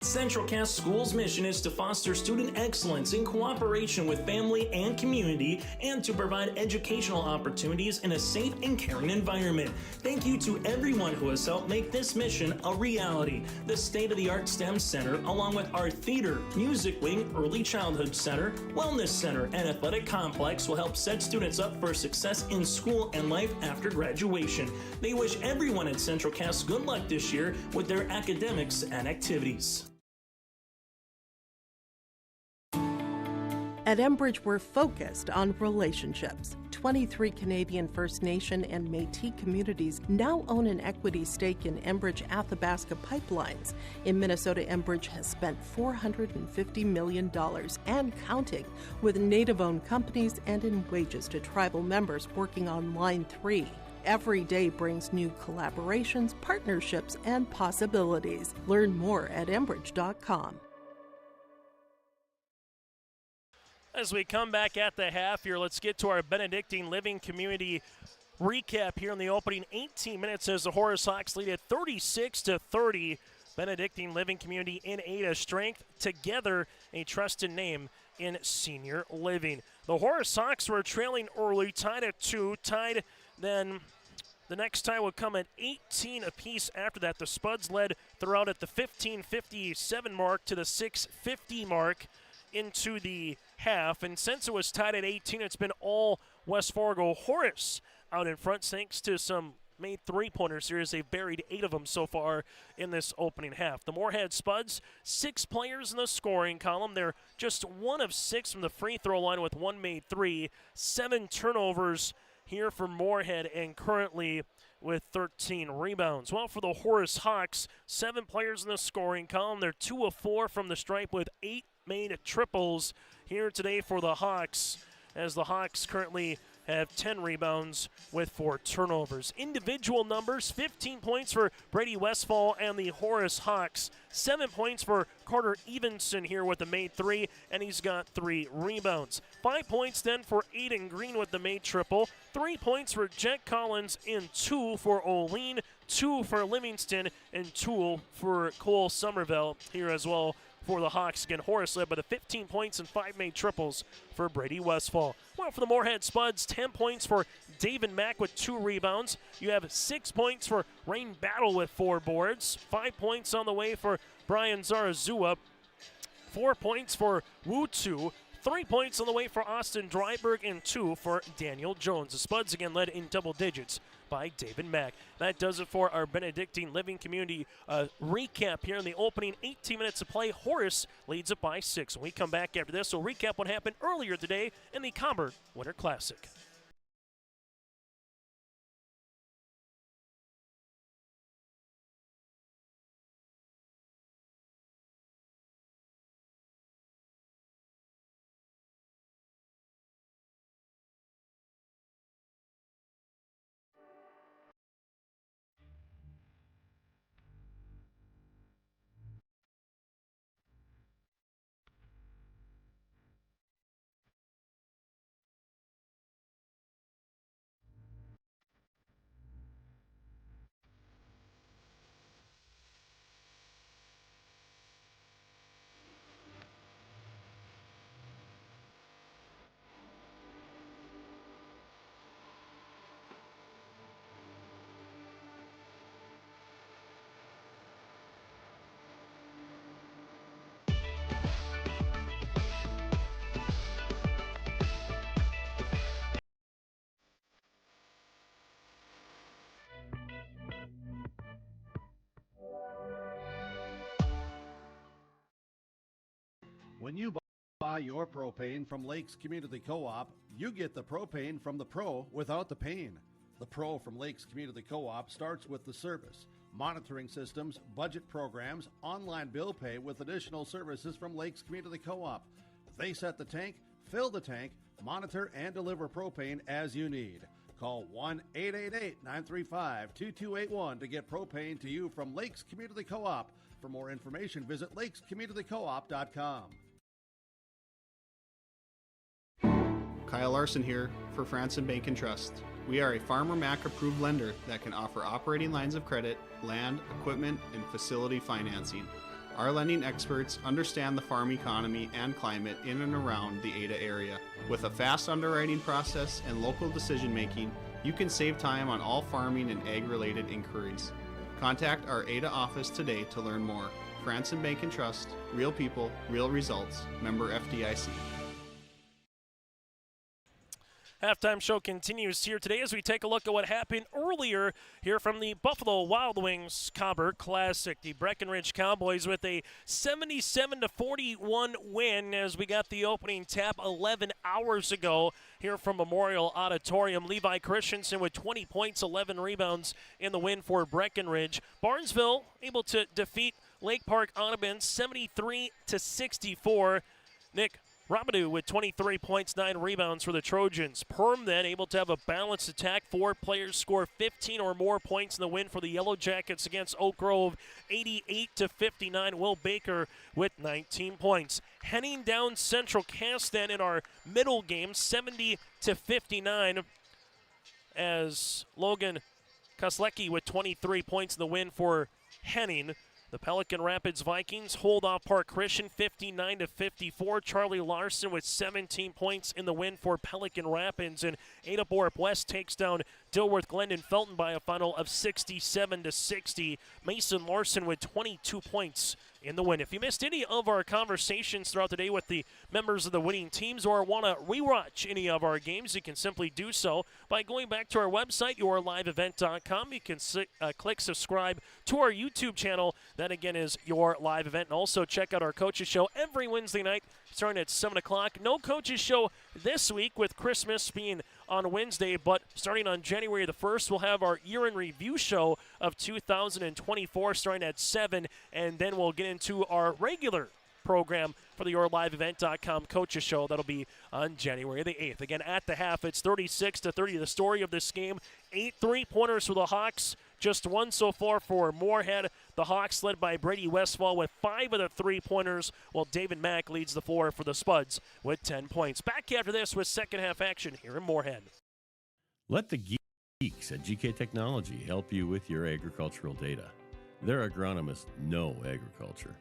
Central Cass School's mission is to foster student excellence in cooperation with family and community and to provide educational opportunities in a safe and caring environment. Thank you to everyone who has helped make this mission a reality. The state-of-the-art STEM Center, along with our theater, music wing, early childhood center, wellness center, and athletic complex will help set students up for success in school and life after graduation. They wish everyone at Central Cass good luck this year with their academics and activities. At Enbridge, we're focused on relationships. 23 Canadian First Nation and Métis communities now own an equity stake in Enbridge Athabasca Pipelines. In Minnesota, Enbridge has spent $450 million and counting with Native-owned companies and in wages to tribal members working on Line 3. Every day brings new collaborations, partnerships, and possibilities. Learn more at Enbridge.com. As we come back at the half here, let's get to our Benedictine Living Community recap here in the opening 18 minutes as the Horace Hawks lead at 36-30. Benedictine Living Community in Ada, strength together, a trusted name in senior living. The Horace Hawks were trailing early, tied at 2, then the next tie would come at 18 apiece after that. The Spuds led throughout at the 15:57 mark to the 6:50 mark into the half, and since it was tied at 18, it's been all West Fargo Horace out in front thanks to some made three-pointers here as they've buried 8 of them so far in this opening half. The Moorhead Spuds, 6 players in the scoring column. They're just 1 of 6 from the free throw line with 1 made 3. 7 turnovers here for Moorhead and currently with 13 rebounds. Well, for the Horace Hawks, 7 players in the scoring column. They're 2 of 4 from the stripe with 8 made triples here today for the Hawks, as the Hawks currently have 10 rebounds with 4 turnovers. Individual numbers, 15 points for Brady Westfall and the Horace Hawks. 7 points for Carter Evenson here with the made 3, and he's got 3 rebounds. 5 points then for Aiden Green with the made triple. 3 points for Jet Collins and 2 for O'Lean, 2 for Livingston, and 2 for Cole Somerville here as well for the Hawks. Again, Horace led by the 15 points and 5 made triples for Brady Westfall. Well, for the Moorhead Spuds, 10 points for David Mack with 2 rebounds. You have 6 points for Rain Battle with 4 boards. 5 points on the way for Brian Zarazua. 4 points for Wu-Tu. 3 points on the way for Austin Dryberg and 2 for Daniel Jones. The Spuds again led in double digits by David Mack. That does it for our Benedictine Living Community recap here in the opening 18 minutes of play. Horace leads it by 6. When we come back after this, we'll recap what happened earlier today in the Cobber Winter Classic. When you buy your propane from Lakes Community Co-op, you get the propane from the pro without the pain. The pro from Lakes Community Co-op starts with the service, monitoring systems, budget programs, online bill pay with additional services from Lakes Community Co-op. They set the tank, fill the tank, monitor and deliver propane as you need. Call 1-888-935-2281 to get propane to you from Lakes Community Co-op. For more information, visit lakescommunitycoop.com. Kyle Larson here for Franson Bank and Trust. We are a Farmer Mac approved lender that can offer operating lines of credit, land, equipment, and facility financing. Our lending experts understand the farm economy and climate in and around the Ada area. With a fast underwriting process and local decision making, you can save time on all farming and ag-related inquiries. Contact our Ada office today to learn more. Franson Bank and Trust, real people, real results. Member FDIC. Halftime show continues here today as we take a look at what happened earlier here from the Buffalo Wild Wings Cobber Classic. The Breckenridge Cowboys with a 77-41 win as we got the opening tap 11 hours ago here from Memorial Auditorium. Levi Christensen with 20 points, 11 rebounds in the win for Breckenridge. Barnesville able to defeat Lake Park Audubon 73-64. Nick Rabidou with 23 points, 9 rebounds for the Trojans. Perm then able to have a balanced attack. 4 players score 15 or more points in the win for the Yellow Jackets against Oak Grove, 88-59. Will Baker with 19 points. Henning down Central Cass then in our middle game, 70-59, as Logan Koslecki with 23 points in the win for Henning. The Pelican Rapids Vikings hold off Park Christian 59-54. Charlie Larson with 17 points in the win for Pelican Rapids. And Ada Borup West takes down Dilworth Glendon Felton by a final of 67-60. Mason Larson with 22 points in the win. If you missed any of our conversations throughout the day with the members of the winning teams or want to rewatch any of our games, you can simply do so by going back to our website, yourliveevent.com. You can click subscribe to our YouTube channel. That, again, is Your Live Event. And also check out our Coaches Show every Wednesday night starting at 7 o'clock. No Coaches Show this week with Christmas being on Wednesday, but starting on January the 1st, we'll have our year-in review show of 2024 starting at 7, and then we'll get into our regular program for the YourLiveEvent.com Coaches Show. That'll be on January the 8th. Again, at the half, it's 36-30. The story of this game, 8 3-pointers for the Hawks, just 1 so far for Moorhead. The Hawks led by Brady Westfall with 5 of the 3-pointers, while David Mack leads the floor for the Spuds with 10 points. Back after this with second half action here in Moorhead. Let the geeks at GK Technology help you with your agricultural data. Their agronomists know agriculture.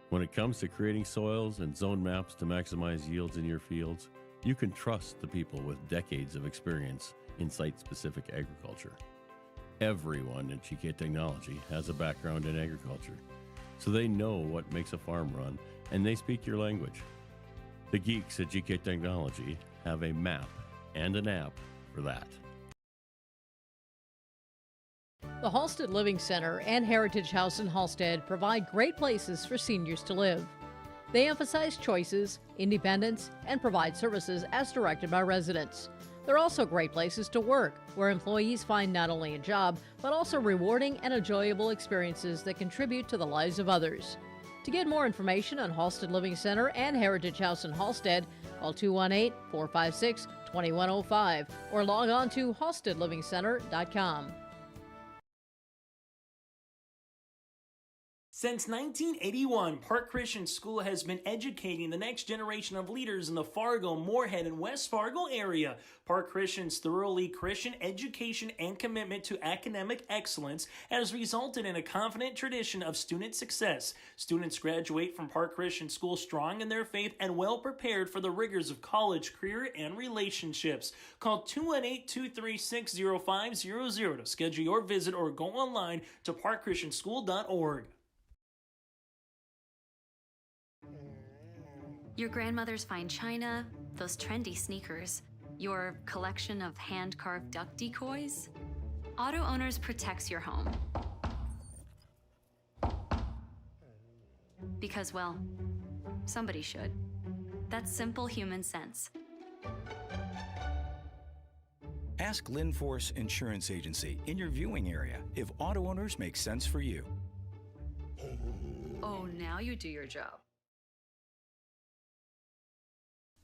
When it comes to creating soils and zone maps to maximize yields in your fields, you can trust the people with decades of experience in site-specific agriculture. Everyone at GK Technology has a background in agriculture, so they know what makes a farm run, and they speak your language. The geeks at GK Technology have a map and an app for that. The Halstead Living Center and Heritage House in Halstead provide great places for seniors to live. They emphasize choices, independence, and provide services as directed by residents. They're also great places to work, where employees find not only a job, but also rewarding and enjoyable experiences that contribute to the lives of others. To get more information on Halstead Living Center and Heritage House in Halstead, call 218-456-2105 or log on to halsteadlivingcenter.com. Since 1981, Park Christian School has been educating the next generation of leaders in the Fargo, Moorhead, and West Fargo area. Park Christian's thoroughly Christian education and commitment to academic excellence has resulted in a confident tradition of student success. Students graduate from Park Christian School strong in their faith and well prepared for the rigors of college, career, and relationships. Call 218-236-0500 to schedule your visit or go online to parkchristianschool.org. Your grandmother's fine china, those trendy sneakers, your collection of hand-carved duck decoys. Auto Owners protects your home. Because, well, somebody should. That's simple human sense. Ask Lynn Force Insurance Agency in your viewing area if auto owners make sense for you. Oh, now you do your job.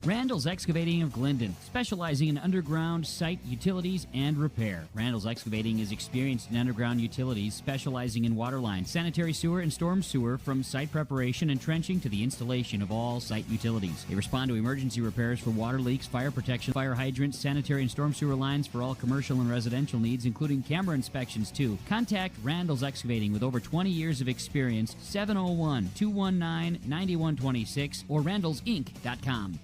Randall's Excavating of Glendon, specializing in underground site utilities and repair. Randall's Excavating is experienced in underground utilities, specializing in water lines, sanitary sewer, and storm sewer, from site preparation and trenching to the installation of all site utilities. They respond to emergency repairs for water leaks, fire protection, fire hydrants, sanitary and storm sewer lines for all commercial and residential needs, including camera inspections too. Contact Randall's Excavating with over 20 years of experience, 701-219-9126 or randallsinc.com.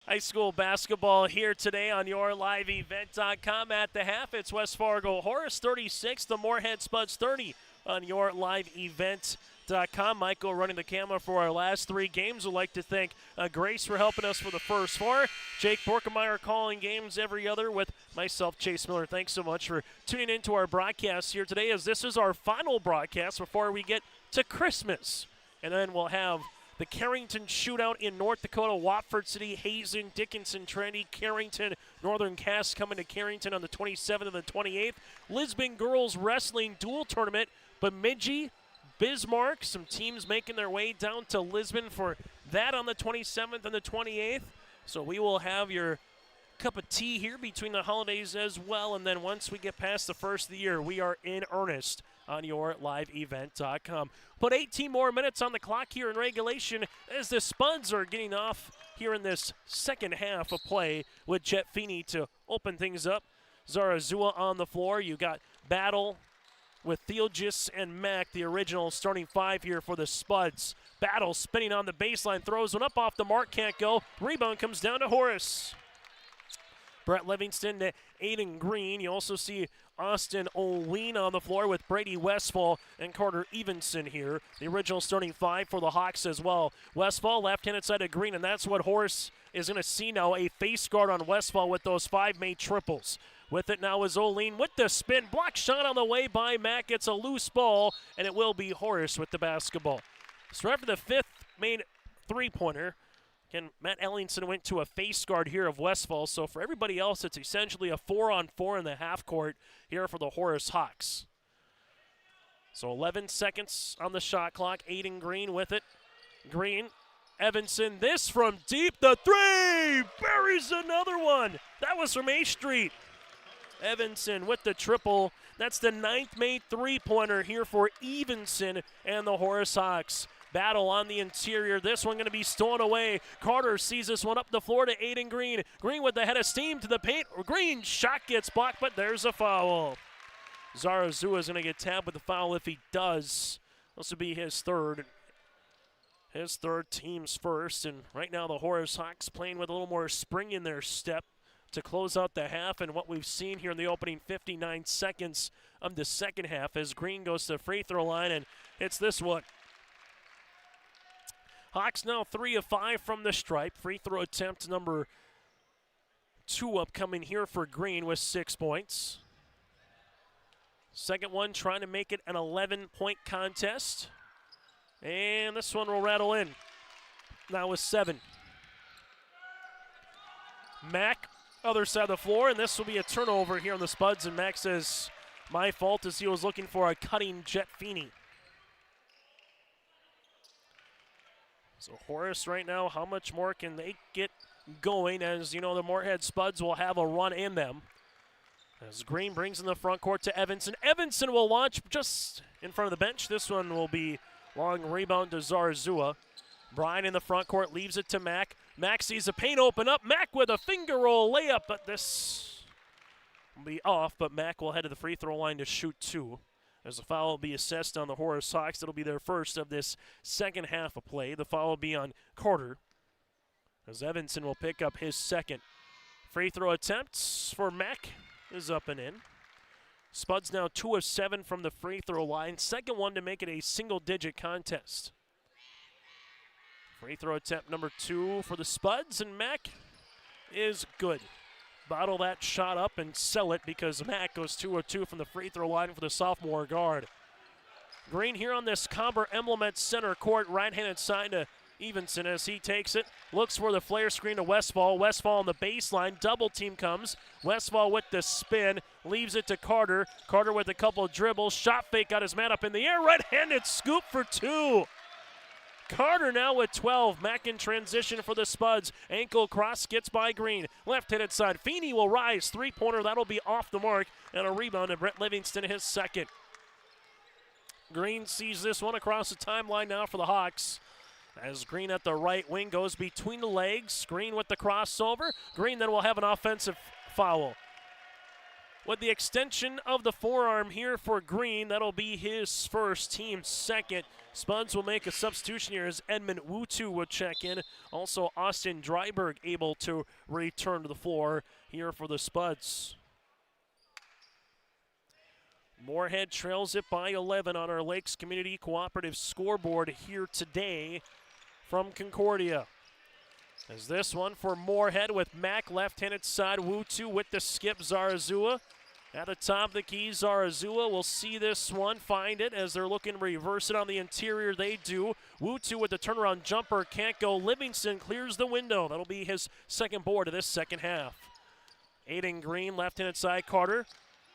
High school basketball here today on your liveevent.com. At the half, it's West Fargo Horace 36, the Moorhead Spuds 30 on your liveevent.com. Michael running the camera for our last three games. We'd like to thank Grace for helping us for the first four. Jake Borkemeyer calling games every other with myself, Chase Miller. Thanks so much for tuning in to our broadcast here today, as this is our final broadcast before we get to Christmas. And then we'll have the Carrington Shootout in North Dakota, Watford City, Hazen, Dickinson, Trinity, Carrington, Northern Cass coming to Carrington on the 27th and the 28th. Lisbon Girls Wrestling Dual Tournament, Bemidji, Bismarck, some teams making their way down to Lisbon for that on the 27th and the 28th. So we will have your cup of tea here between the holidays as well. And then once we get past the first of the year, we are in earnest on your liveevent.com. Put 18 more minutes on the clock here in regulation as the Spuds are getting off here in this second half of play with Jet Feeney to open things up. Zarazua on the floor. You got Battle with Theogis and Mack, the original starting five here for the Spuds. Battle spinning on the baseline, throws one up off the mark, can't go. Rebound comes down to Horace. Brett Livingston to Aiden Green. You also see Austin Olween on the floor with Brady Westfall and Carter Evenson here. The original starting five for the Hawks as well. Westfall left-handed side of Green, and that's what Horace is going to see now, a face guard on Westfall with those five made triples. With it now is Olween with the spin. Block shot on the way by Mack. It's a loose ball, and it will be Horace with the basketball. So after the fifth made three-pointer, again, Matt Ellingson went to a face guard here of Westfall, so for everybody else, it's essentially a 4-on-4 in the half court here for the Horace Hawks. So 11 seconds on the shot clock. Aiden Green with it. Green, Evanson, this from deep, the three! Buries another one! That was from A Street. Evanson with the triple. That's the ninth made three-pointer here for Evenson and the Horace Hawks. Battle on the interior. This one going to be stolen away. Carter sees this one up the floor to Aiden Green. Green with the head of steam to the paint. Green shot gets blocked, but there's a foul. Zarazua is going to get tabbed with the foul if he does. This will be his third. His third, team's first. And right now the Horace Hawks playing with a little more spring in their step to close out the half, and what we've seen here in the opening 59 seconds of the second half as Green goes to the free throw line and hits this one. Hawks now 3 of 5 from the stripe. Free throw attempt number 2 upcoming here for Green with 6 points. Second one trying to make it an 11-point contest. And this one will rattle in. Now with 7. Mack, other side of the floor, and this will be a turnover here on the Spuds, and Mack says, my fault, as he was looking for a cutting Jet Feeney. So Horace right now, how much more can they get going? As you know, the Moorhead Spuds will have a run in them. As Green brings in the front court to Evanson. Evanson will launch just in front of the bench. This one will be long rebound to Zarazua. Bryan in the front court leaves it to Mack. Mack sees the paint open up. Mack with a finger roll layup, but this will be off. But Mack will head to the free throw line to shoot 2. As the foul will be assessed on the Horace Hawks. It'll be their first of this second half of play. The foul will be on Carter, as Evanson will pick up his second. Free throw attempts for Mack is up and in. Spuds now 2 of 7 from the free throw line. Second one to make it a single-digit contest. Free throw attempt number 2 for the Spuds, and Mack is good. Bottle that shot up and sell it, because Mack goes 2 of 2 from the free throw line for the sophomore guard. Green here on this Cobber emblem at center court, right-handed side to Evenson as he takes it, looks for the flare screen to Westfall. Westfall on the baseline, double team comes. Westfall with the spin, leaves it to Carter. Carter with a couple of dribbles, shot fake, got his man up in the air, right-handed scoop for two. Carter now with 12. Mack in transition for the Spuds. Ankle cross gets by Green. Left-handed side. Feeney will rise. Three-pointer. That'll be off the mark. And a rebound to Brett Livingston, his second. Green sees this one across the timeline now for the Hawks. As Green at the right wing goes between the legs. Green with the crossover. Green then will have an offensive foul. With the extension of the forearm here for Green, that'll be his first, team's second. Spuds will make a substitution here as Edmund Wutu will check in. Also, Austin Dryberg able to return to the floor here for the Spuds. Moorhead trails it by 11 on our Lakes Community Cooperative scoreboard here today from Concordia. As this one for Moorhead with Mack left-handed side, Wutu with the skip, Zarazua. At the top of the key, Zarazua will see this one, find it as they're looking to reverse it on the interior. They do. Wutu with the turnaround jumper, can't go. Livingston clears the window. That'll be his second board of this second half. Aiden Green, left-handed side, Carter.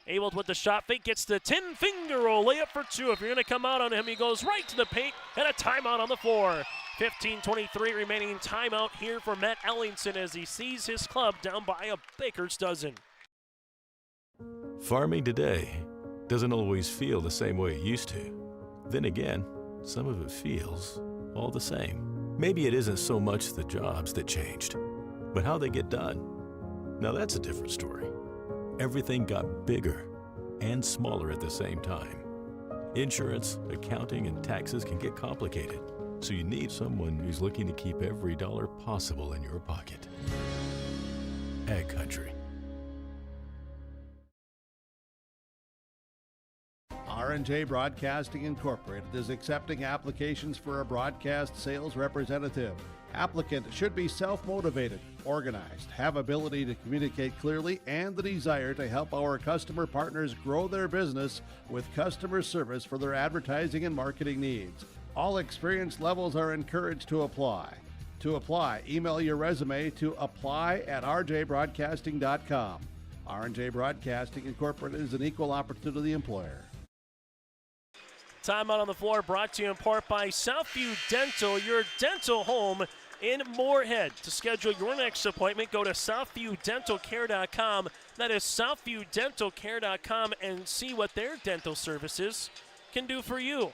Able with the shot fake, gets the 10-finger roll, layup for two. If you're going to come out on him, he goes right to the paint, and a timeout on the floor. 15:23 remaining timeout here for Matt Ellingson as he sees his club down by a baker's dozen. Farming today doesn't always feel the same way it used to. Then again, some of it feels all the same. Maybe it isn't so much the jobs that changed, but how they get done. Now that's a different story. Everything got bigger and smaller at the same time. Insurance, accounting, and taxes can get complicated, so you need someone who's looking to keep every dollar possible in your pocket. Ag Country. R&J Broadcasting Incorporated is accepting applications for a broadcast sales representative. Applicant should be self-motivated, organized, have ability to communicate clearly, and the desire to help our customer partners grow their business with customer service for their advertising and marketing needs. All experience levels are encouraged to apply. To apply, email your resume to apply@rjbroadcasting.com. R&J Broadcasting Incorporated is an equal opportunity employer. Timeout on the floor brought to you in part by Southview Dental, your dental home in Moorhead. To schedule your next appointment, go to southviewdentalcare.com. That is southviewdentalcare.com and see what their dental services can do for you.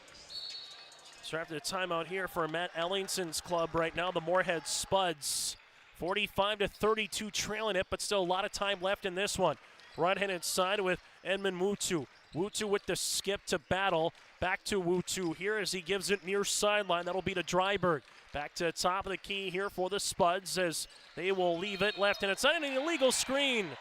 So after the timeout here for Matt Ellingson's club right now, the Moorhead Spuds. 45-32 trailing it, but still a lot of time left in this one. Right-handed side with Edmund Wutu. Wutu with the skip to Battle. Back to Wutu here as he gives it near sideline. That'll be to Dryberg. Back to the top of the key here for the Spuds as they will leave it left-handed side. And an illegal screen.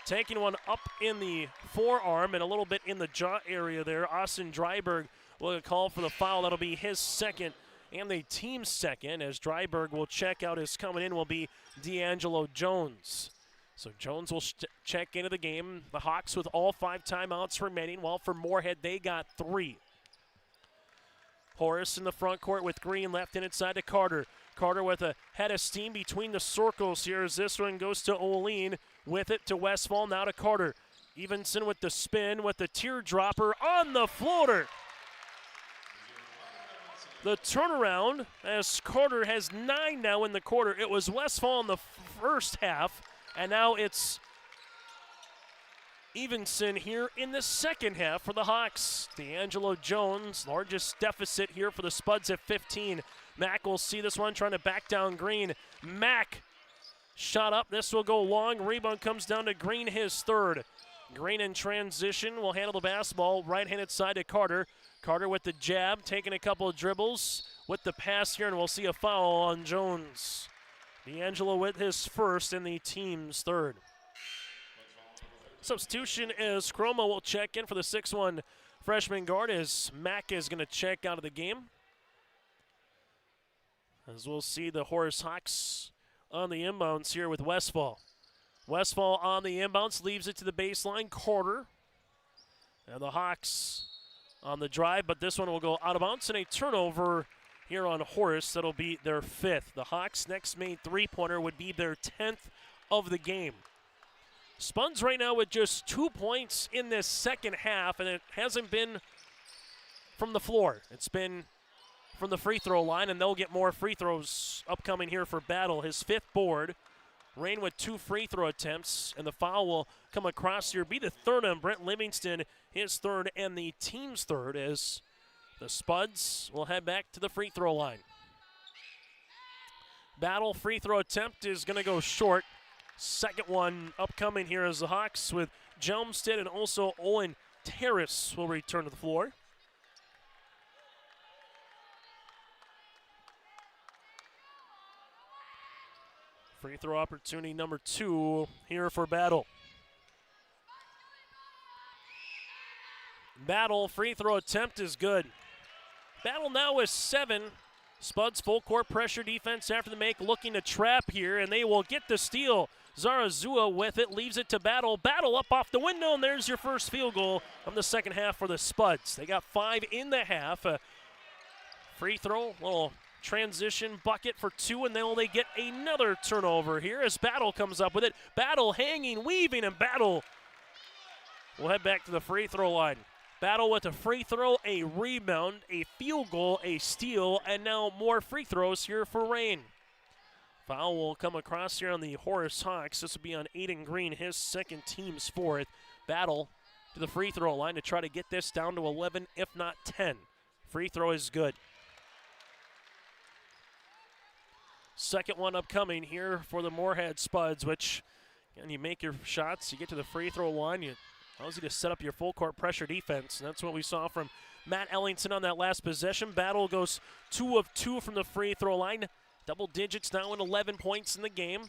Taking one up in the forearm and a little bit in the jaw area there. Austin Dryberg will call for the foul. That'll be his second and the team's second as Dryberg will check out. His coming in will be D'Angelo Jones. So Jones will check into the game. The Hawks with all 5 timeouts remaining, while for Moorhead they got 3. Horace in the front court with Green left and inside to Carter. Carter with a head of steam between the circles here as this one goes to Oline with it to Westfall, now to Carter. Evenson with the spin with the teardropper on the floater. The turnaround as Carter has 9 now in the quarter. It was Westfall in the first half, and now it's Evenson here in the second half for the Hawks. D'Angelo Jones, largest deficit here for the Spuds at 15. Mack will see this one trying to back down Green. Mack shot up. This will go long. Rebound comes down to Green, his third. Green in transition will handle the basketball. Right-handed side to Carter. Carter with the jab, taking a couple of dribbles with the pass here, and we'll see a foul on Jones. D'Angelo with his first and the team's third. Substitution as Chroma will check in for the 6'1" freshman guard as Mack is going to check out of the game. As we'll see the Horace Hawks on the inbounds here with Westfall. Westfall on the inbounds, leaves it to the baseline, Carter. And the Hawks on the drive, but this one will go out of bounds and a turnover here on Horace. That'll be their 5th. The Hawks' next made three-pointer would be their 10th of the game. Spuds right now with just 2 points in this second half, and it hasn't been from the floor. It's been from the free throw line, and they'll get more free throws upcoming here for Battle. His 5th board. Rain with 2 free throw attempts, and the foul will come across here. Be the 3rd on Brent Livingston, his 3rd and the team's 3rd, as the Spuds will head back to the free throw line. Battle free throw attempt is going to go short. Second one upcoming here as the Hawks with Jelmstead and also Owen Terrace will return to the floor. Free throw opportunity number 2 here for Battle. Battle free throw attempt is good. Battle now with 7. Spuds full court pressure defense after the make, looking to trap here, and they will get the steal. Zarazua with it, leaves it to Battle. Battle up off the window, and there's your first field goal of the second half for the Spuds. They got 5 in the half. Free throw, little transition bucket for 2, and then will they get another turnover here as Battle comes up with it. Battle hanging, weaving, and Battle will head back to the free throw line. Battle with a free throw, a rebound, a field goal, a steal, and now more free throws here for Rain. Foul will come across here on the Horace Hawks. This will be on Aiden Green, his 2nd, team's 4th. Battle to the free throw line to try to get this down to 11, if not 10. Free throw is good. Second one upcoming here for the Moorhead Spuds, which, again, you make your shots, you get to the free throw line, you allows you to set up your full court pressure defense. And that's what we saw from Matt Ellingson on that last possession. Battle goes 2 of 2 from the free throw line. Double digits now in 11 points in the game.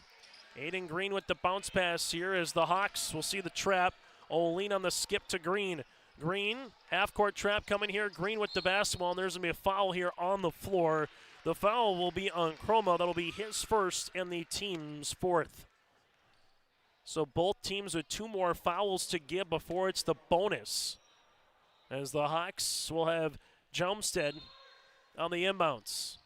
Aiden Green with the bounce pass here as the Hawks will see the trap. O'Lean on the skip to Green. Green, half-court trap coming here. Green with the basketball, and there's going to be a foul here on the floor. The foul will be on Chroma. That'll be his 1st and the team's 4th. So both teams with 2 more fouls to give before it's the bonus. As the Hawks will have Jelmstead on the inbounds.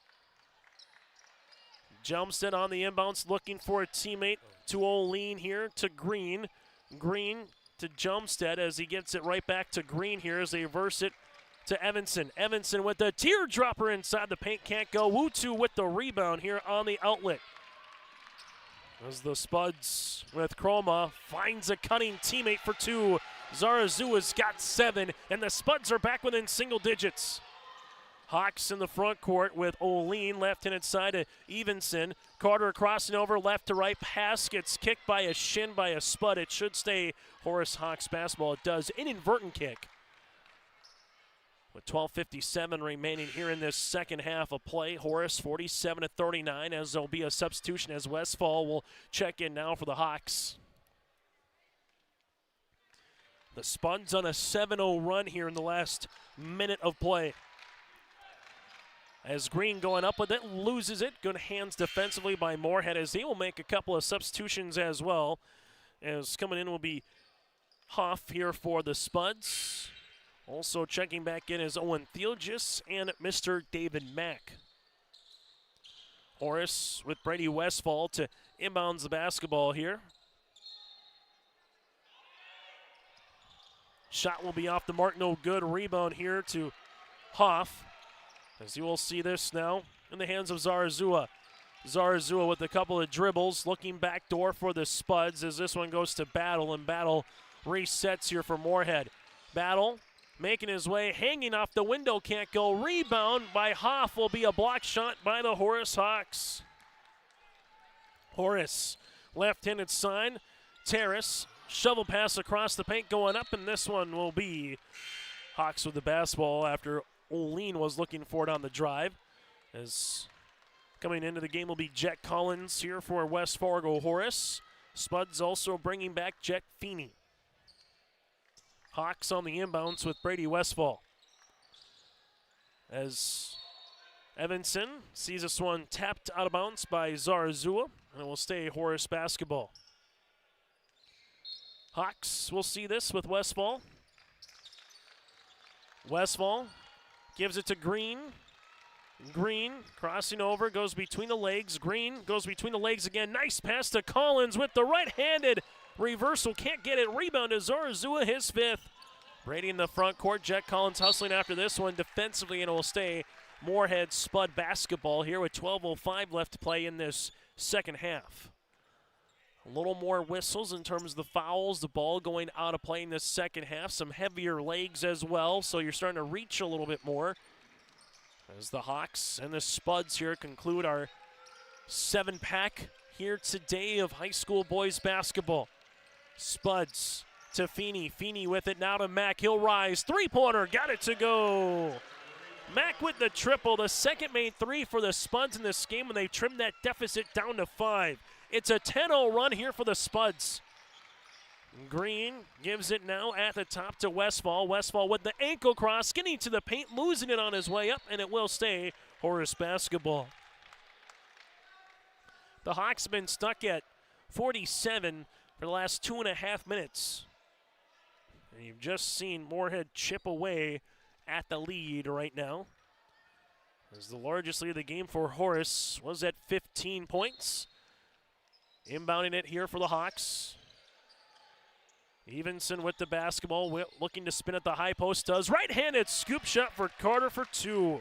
Jelmstead on the inbounds looking for a teammate to O'Lean here to Green. Green to Jelmstead as he gets it right back to Green here as they reverse it to Evanson. Evanson with the teardropper inside the paint, can't go. Wutu with the rebound here on the outlet. As the Spuds with Chroma finds a cutting teammate for 2. Zarazua's got 7, and the Spuds are back within single digits. Hawks in the front court with O'Lean left-handed side to Evanson. Carter crossing over left to right. Pass gets kicked by a shin by a Spud. It should stay Horace Hawks basketball. It does. Inadvertent kick. With 12:57 remaining here in this second half of play, Horace 47-39 as there'll be a substitution as Westfall will check in now for the Hawks. The Spuds on a 7-0 run here in the last minute of play. As Green going up with it, loses it. Good hands defensively by Moorhead as he will make a couple of substitutions as well. As coming in will be Hoff here for the Spuds. Also checking back in is Owen Theogis and Mr. David Mack. Horace with Brady Westfall to inbounds the basketball here. Shot will be off the mark, no good. Rebound here to Hoff. As you will see this now in the hands of Zarazua. Zarazua with a couple of dribbles, looking back door for the Spuds as this one goes to Battle, and Battle resets here for Moorhead. Battle making his way, hanging off the window, can't go. Rebound by Hoff will be a block shot by the Horace Hawks. Horace, left-handed side, Terrace, shovel pass across the paint going up, and this one will be Hawks with the basketball after O'Lean was looking for it on the drive. As coming into the game will be Jet Collins here for West Fargo Horace. Spuds also bringing back Jet Feeney. Hawks on the inbounds with Brady Westfall. As Evanson sees this one tapped out of bounds by Zarazua, and it will stay Horace basketball. Hawks will see this with Green crossing over, goes between the legs. Green goes between the legs again. Nice pass to Collins with the right-handed reversal. Can't get it. Rebound to Zarazua, his fifth. Brady in the front court. Jet Collins hustling after this one defensively, and it will stay Moorhead Spud basketball here with 12:05 left to play in this second half. A little more whistles in terms of the fouls. The ball going out of play in this second half. Some heavier legs as well, so you're starting to reach a little bit more. As the Hawks and the Spuds here conclude our 7-pack here today of high school boys basketball. Spuds to Feeney. Feeney with it now to Mack. He'll rise. Three-pointer. Got it to go. Mack with the triple. The second made three for the Spuds in this game when they trimmed that deficit down to 5. It's a 10-0 run here for the Spuds. Green gives it now at the top to Westfall. Westfall with the ankle cross, getting to the paint, losing it on his way up, and it will stay Horace basketball. The Hawks have been stuck at 47 for the last 2.5 minutes. And you've just seen Moorhead chip away at the lead right now. As the largest lead of the game for Horace was at 15 points. Inbounding it here for the Hawks. Evenson with the basketball, looking to spin at the high post, does. Right-handed scoop shot for Carter for 2.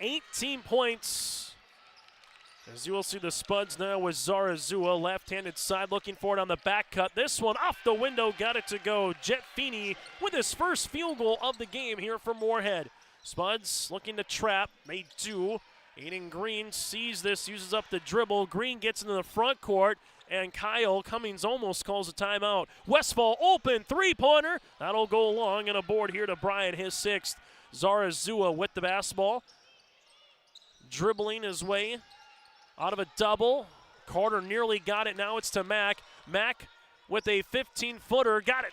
18 points. As you will see the Spuds now with Zarazua, left-handed side, looking for it on the back cut. This one off the window, got it to go. Jet Feeney with his first field goal of the game here for Moorhead. Spuds looking to trap, they do. Aiden Green sees this, uses up the dribble. Green gets into the front court, and Kyle Cummings almost calls a timeout. Westfall open, three-pointer. That'll go long, and a board here to Bryant, his 6th. Zarazua with the basketball. Dribbling his way out of a double. Carter nearly got it. Now it's to Mack. Mack with a 15-footer. Got it.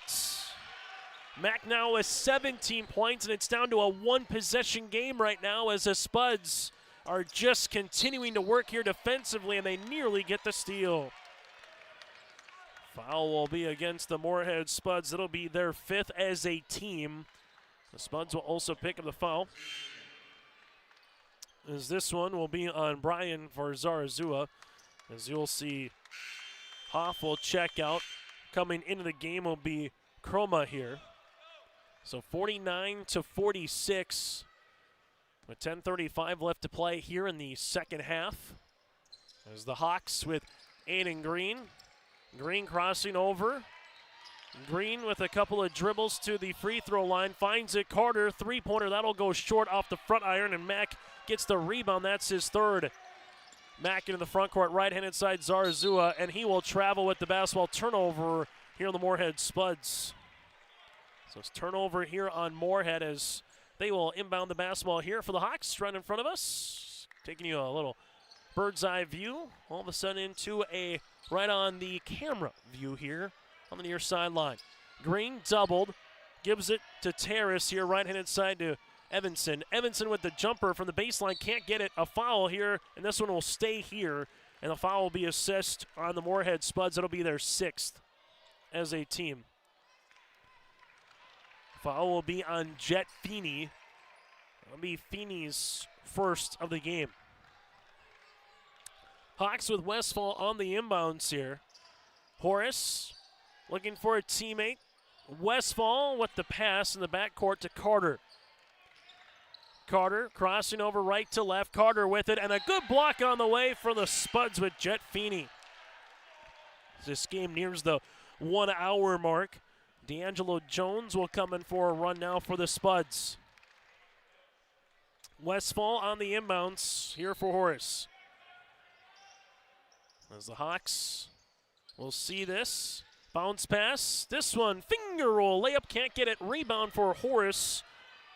Mack now with 17 points, and it's down to a one-possession game right now as the Spuds are just continuing to work here defensively, and they nearly get the steal. Foul will be against the Moorhead Spuds. It'll be their 5th as a team. The Spuds will also pick up the foul, as this one will be on Brian for Zarazua. As you'll see, Hoff will check out. Coming into the game will be Chroma here. So 49-46 with 10:35 left to play here in the second half. As the Hawks with Aiden Green. Green crossing over. Green with a couple of dribbles to the free throw line. Finds it. Carter, three-pointer. That'll go short off the front iron, and Mack gets the rebound. That's his 3rd. Mack into the front court, right-handed side, Zarazua, and he will travel with the basketball. Turnover here on the Moorhead Spuds. So it's turnover here on Moorhead as they will inbound the basketball here for the Hawks right in front of us. Taking you a little bird's eye view. All of a sudden into a right on the camera view here on the near sideline. Green doubled. Gives it to Terrace here, right-handed side to Evanson. Evanson with the jumper from the baseline. Can't get it. A foul here, and this one will stay here. And the foul will be assessed on the Moorhead Spuds. It'll be their 6th as a team. Foul will be on Jet Feeney. It'll be Feeney's 1st of the game. Hawks with Westfall on the inbounds here. Horace looking for a teammate. Westfall with the pass in the backcourt to Carter. Carter crossing over right to left. Carter with it, and a good block on the way for the Spuds with Jet Feeney. This game nears the 1 hour mark. D'Angelo Jones will come in for a run now for the Spuds. Westfall on the inbounds here for Horace. As the Hawks will see this. Bounce pass. This one, finger roll. Layup, can't get it. Rebound for Horace.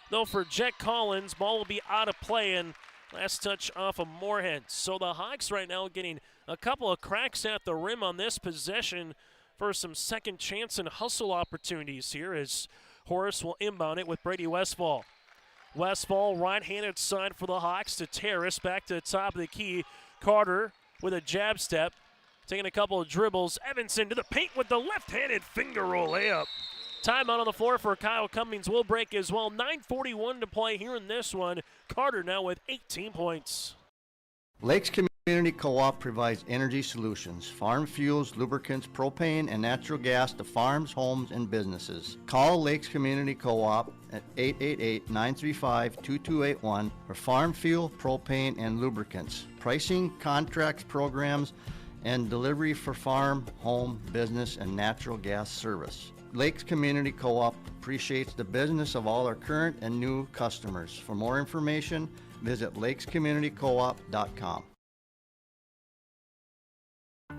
Though for Jet Collins, ball will be out of play, and last touch off of Moorhead. So the Hawks right now getting a couple of cracks at the rim on this possession for some second chance and hustle opportunities here as Horace will inbound it with Brady Westfall. Westfall right-handed side for the Hawks to Terrace, back to the top of the key. Carter with a jab step, taking a couple of dribbles. Evanson to the paint with the left-handed finger roll layup. Timeout on the floor for Kyle Cummings will break as well. 9:41 to play here in this one. Carter now with 18 points. Lakes Community Co-op provides energy solutions, farm fuels, lubricants, propane, and natural gas to farms, homes, and businesses. Call Lakes Community Co-op at 888-935-2281 for farm fuel, propane, and lubricants. Pricing, contracts, programs, and delivery for farm, home, business, and natural gas service. Lakes Community Co-op appreciates the business of all our current and new customers. For more information, visit lakescommunitycoop.com.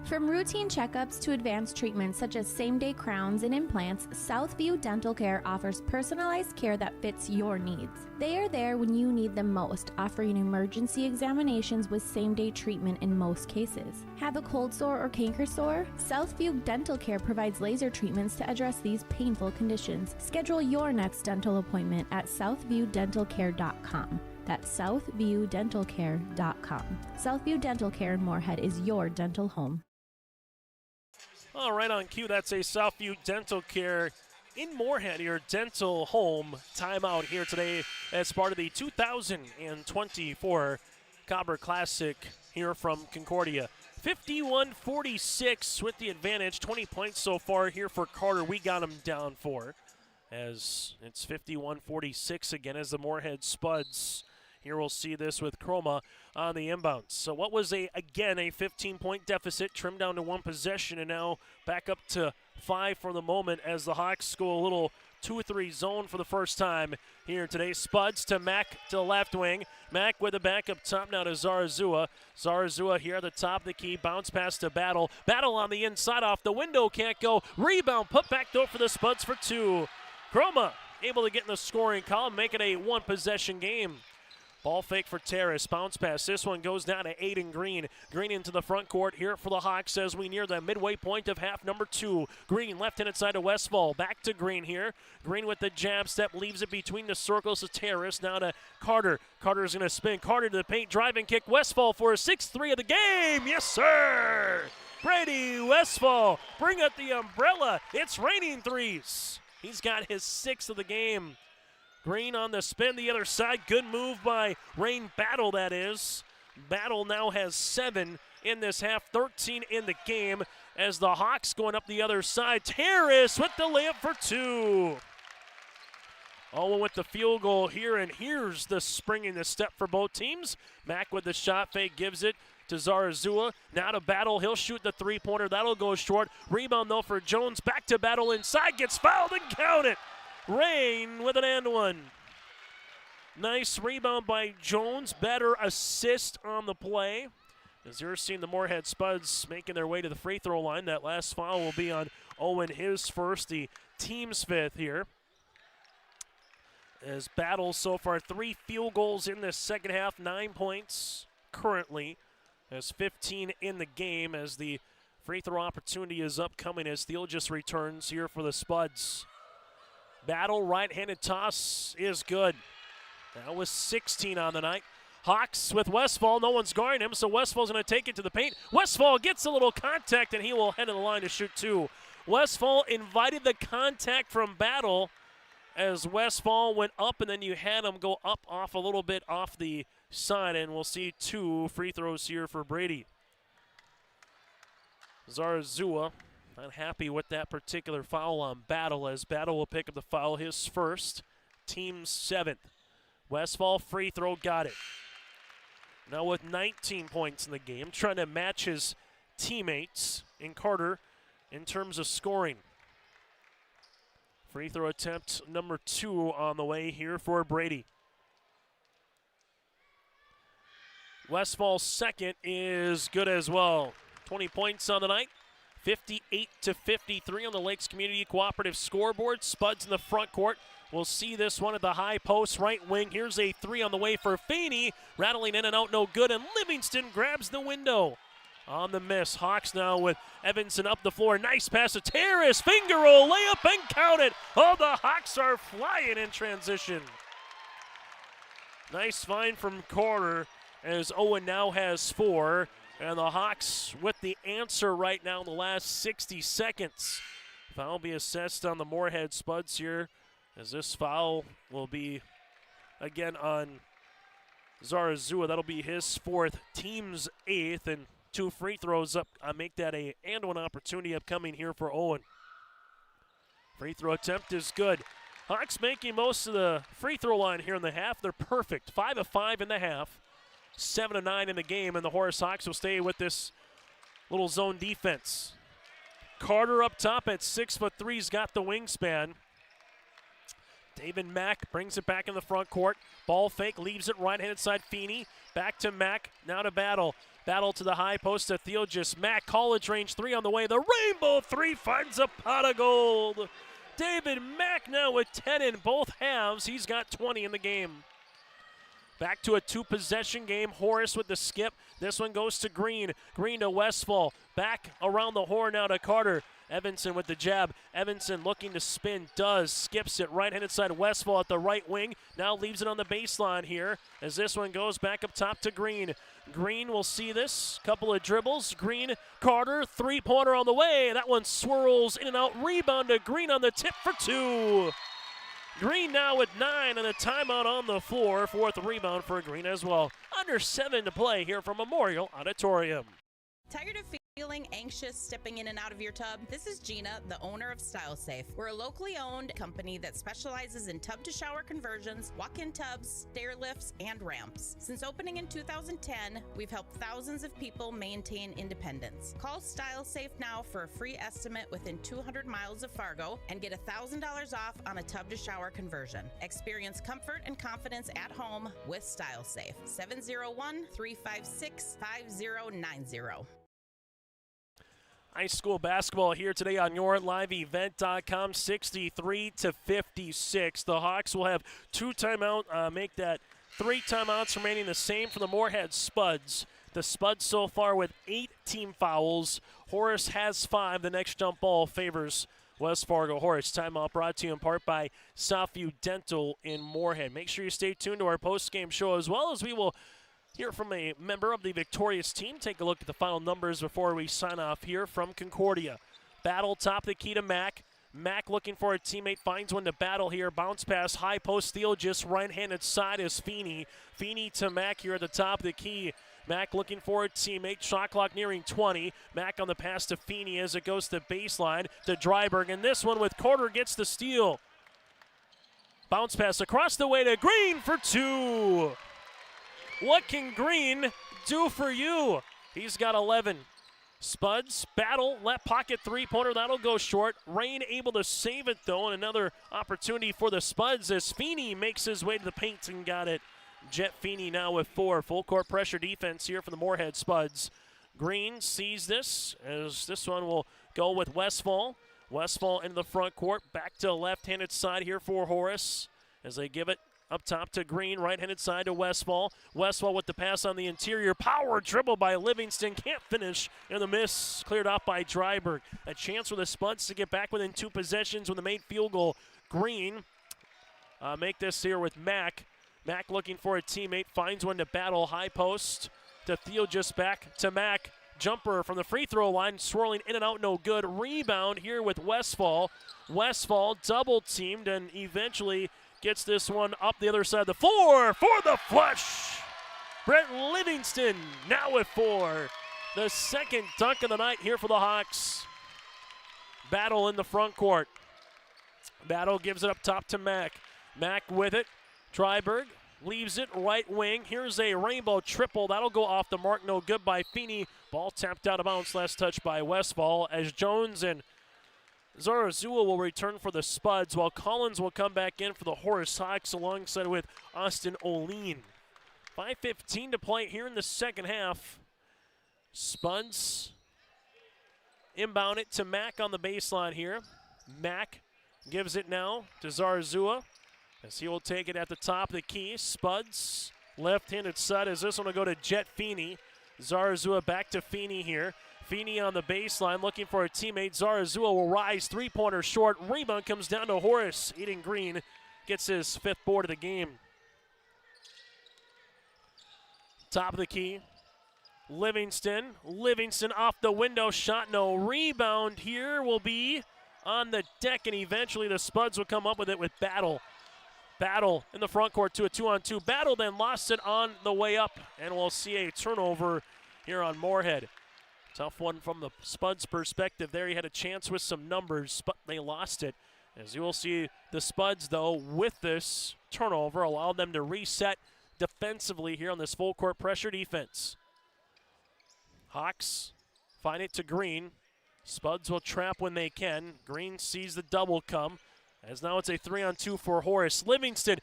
From routine checkups to advanced treatments such as same-day crowns and implants, Southview Dental Care offers personalized care that fits your needs. They are there when you need them most, offering emergency examinations with same-day treatment in most cases. Have a cold sore or canker sore? Southview Dental Care provides laser treatments to address these painful conditions. Schedule your next dental appointment at southviewdentalcare.com. That's southviewdentalcare.com. Southview Dental Care in Moorhead is your dental home. All right, on cue, that's a Southview Dental Care in Moorhead, your dental home. Timeout here today as part of the 2024 Cobber Classic here from Concordia. 51-46 with the advantage. 20 points so far here for Carter. We got him down 4 as it's 51-46 again as the Moorhead Spuds. Here we'll see this with Chroma on the inbounds. So what was again a 15-point deficit, trimmed down to 1 possession, and now back up to 5 for the moment as the Hawks go a little 2-3 zone for the first time here today. Spuds to Mack to the left wing. Mack with a back up top now to Zarazua. Zarazua here at the top of the key. Bounce pass to Battle. Battle on the inside off the window. Can't go. Rebound put back though for the Spuds for 2. Chroma able to get in the scoring column, make it a 1-possession game. Ball fake for Terrace. Bounce pass. This one goes down to Aiden Green. Green into the front court here for the Hawks as we near the midway point of half number 2. Green left-handed side to Westfall. Back to Green here. Green with the jab step leaves it between the circles to Terrace. Now to Carter. Carter's going to spin. Carter to the paint. Driving kick. Westfall for a 6-3 of the game. Yes, sir. Brady Westfall. Bring out the umbrella. It's raining threes. He's got his 6th of the game. Green on the spin, the other side. Good move by Rain Battle, that is. Battle now has 7 in this half, 13 in the game as the Hawks going up the other side. Terrace with the layup for 2. Owen with the field goal here, and here's the spring in the step for both teams. Mack with the shot fake gives it to Zarazua. Now to Battle. He'll shoot the 3-pointer. That'll go short. Rebound, though, for Jones. Back to Battle inside. Gets fouled and count it. Rain with an and one. Nice rebound by Jones. Better assist on the play. As you're seeing the Moorhead Spuds making their way to the free throw line. That last foul will be on Owen, his first, the team's 5th here. As Battle so far 3 field goals in this second half, 9 points currently. As 15 in the game as the free throw opportunity is upcoming as Thiel just returns here for the Spuds. Battle right-handed toss is good. That was 16 on the night. Hawks with Westfall. No one's guarding him, so Westfall's going to take it to the paint. Westfall gets a little contact, and he will head to the line to shoot 2. Westfall invited the contact from Battle as Westfall went up, and then you had him go up off a little bit off the side, and we'll see 2 free throws here for Brady. Zarazua not happy with that particular foul on Battle as Battle will pick up the foul, his first, team's 7th. Westfall free throw, got it. Now with 19 points in the game, trying to match his teammates in Carter in terms of scoring. Free throw attempt number 2 on the way here for Brady. Westfall's second is good as well. 20 points on the night. 58-53 on the Lakes Community Cooperative scoreboard. Spuds in the front court. We'll see this one at the high post right wing. Here's a 3 on the way for Feeney. Rattling in and out, no good. And Livingston grabs the window on the miss. Hawks now with Evanson up the floor. Nice pass to Terrace. Finger roll, layup, and count it. Oh, the Hawks are flying in transition. Nice find from Carter as Owen now has 4. And the Hawks with the answer right now in the last 60 seconds. Foul will be assessed on the Moorhead Spuds here, as this foul will be again on Zarazua. That'll be his fourth, team's eighth, and 2 free throws up. Make that a and one opportunity upcoming here for Owen. Free throw attempt is good. Hawks making most of the free throw line here in the half. They're perfect. 5 of 5 in the half. 7 of 9 in the game, and the Horace Hawks will stay with this little zone defense. Carter up top at 6'3", he's got the wingspan. David Mack brings it back in the front court. Ball fake, leaves it right-handed side. Feeney back to Mack, now to Battle. Battle to the high post to Theogis. Mack, college range 3 on the way. The rainbow 3 finds a pot of gold. David Mack now with 10 in both halves. He's got 20 in the game. Back to a 2-possession game. Horace with the skip. This one goes to Green. Green to Westfall. Back around the horn now to Carter. Evanson with the jab. Evanson looking to spin. Does. Skips it. Right-handed side. Westfall at the right wing. Now leaves it on the baseline here as this one goes back up top to Green. Green will see this. Couple of dribbles. Green, Carter, 3-pointer on the way. That one swirls in and out. Rebound to Green on the tip for 2. Green now with 9 and a timeout on the floor. 4th rebound for Green as well. Under 7 to play here from Memorial Auditorium. Tired of feeling anxious stepping in and out of your tub? This is Gina, the owner of Style Safe. We're a locally owned company that specializes in tub-to-shower conversions, walk-in tubs, stair lifts, and ramps. Since opening in 2010, we've helped thousands of people maintain independence. Call Style Safe now for a free estimate within 200 miles of Fargo and get $1,000 off on a tub-to-shower conversion. Experience comfort and confidence at home with Style Safe. 701-356-5090. High school basketball here today on YourLiveEvent.com, 63-56. The Hawks will have 2 timeouts, make that 3 timeouts remaining the same for the Moorhead Spuds. The Spuds so far with 8 team fouls. Horace has 5. The next jump ball favors West Fargo Horace. Timeout brought to you in part by Southview Dental in Moorhead. Make sure you stay tuned to our post-game show as well as we will hear from a member of the victorious team. Take a look at the final numbers before we sign off here from Concordia. Battle top the key to Mack. Mack looking for a teammate, finds one to Battle here. Bounce pass, high post, Theogis, right-handed side is Feeney. Feeney to Mack here at the top of the key. Mack looking for a teammate, shot clock nearing 20. Mack on the pass to Feeney as it goes to baseline to Dryberg. And this one with Carter gets the steal. Bounce pass across the way to Green for 2. What can Green do for you? He's got 11. Spuds, Battle, left pocket 3-pointer. That'll go short. Rain able to save it, though, and another opportunity for the Spuds as Feeney makes his way to the paint and got it. Jet Feeney now with 4. Full court pressure defense here for the Moorhead Spuds. Green sees this as this one will go with Westfall. Westfall into the front court. Back to the left-handed side here for Horace as they give it up top to Green, right-handed side to Westfall. Westfall with the pass on the interior. Power dribble by Livingston. Can't finish. And the miss cleared off by Dryberg. A chance for the Spuds to get back within 2 possessions with the made field goal. Green make this here with Mack. Mack looking for a teammate. Finds one to Battle. High post to Theogis, back to Mack. Jumper from the free throw line. Swirling in and out. No good. Rebound here with Westfall. Westfall double teamed and eventually gets this one up the other side of the floor for the flush. Brett Livingston now with 4. The second dunk of the night here for the Hawks. Battle in the front court. Battle gives it up top to Mack. Mack with it. Dryberg leaves it right wing. Here's a rainbow triple. That'll go off the mark. No good by Feeney. Ball tapped out of bounds. Last touch by Westfall as Jones and Zarazua will return for the Spuds, while Collins will come back in for the Horace Hawks alongside with Austin O'Lean. 5:15 to play here in the second half. Spuds inbound it to Mack on the baseline here. Mack gives it now to Zarazua as he will take it at the top of the key. Spuds, left-handed side as this one will go to Jet Feeney. Zarazua back to Feeney here. Feeney on the baseline looking for a teammate. Zarazua will rise, 3-pointer short. Rebound comes down to Horace. Eden Green gets his 5th board of the game. Top of the key. Livingston off the window shot. No rebound here will be on the deck, and eventually the Spuds will come up with it with Battle. Battle in the front court to a 2-on-2. Battle then lost it on the way up, and we'll see a turnover here on Moorhead. Tough one from the Spuds' perspective there. He had a chance with some numbers, but they lost it. As you will see, the Spuds, though, with this turnover, allowed them to reset defensively here on this full court pressure defense. Hawks find it to Green. Spuds will trap when they can. Green sees the double come, as now it's a 3-on-2 for Horace. Livingston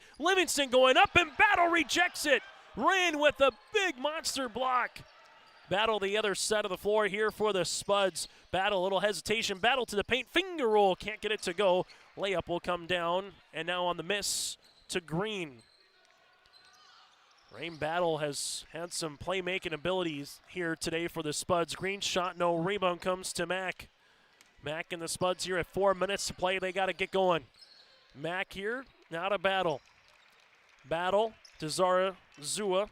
going up, and Battle rejects it. Ran with a big monster block. Battle the other side of the floor here for the Spuds. Battle, a little hesitation. Battle to the paint. Finger roll. Can't get it to go. Layup will come down. And now on the miss to Green. Rain Battle has had some playmaking abilities here today for the Spuds. Green shot, no rebound, comes to Mack. Mack and the Spuds here at 4 minutes to play. They got to get going. Mack here, now to Battle. Battle to Zara Zua.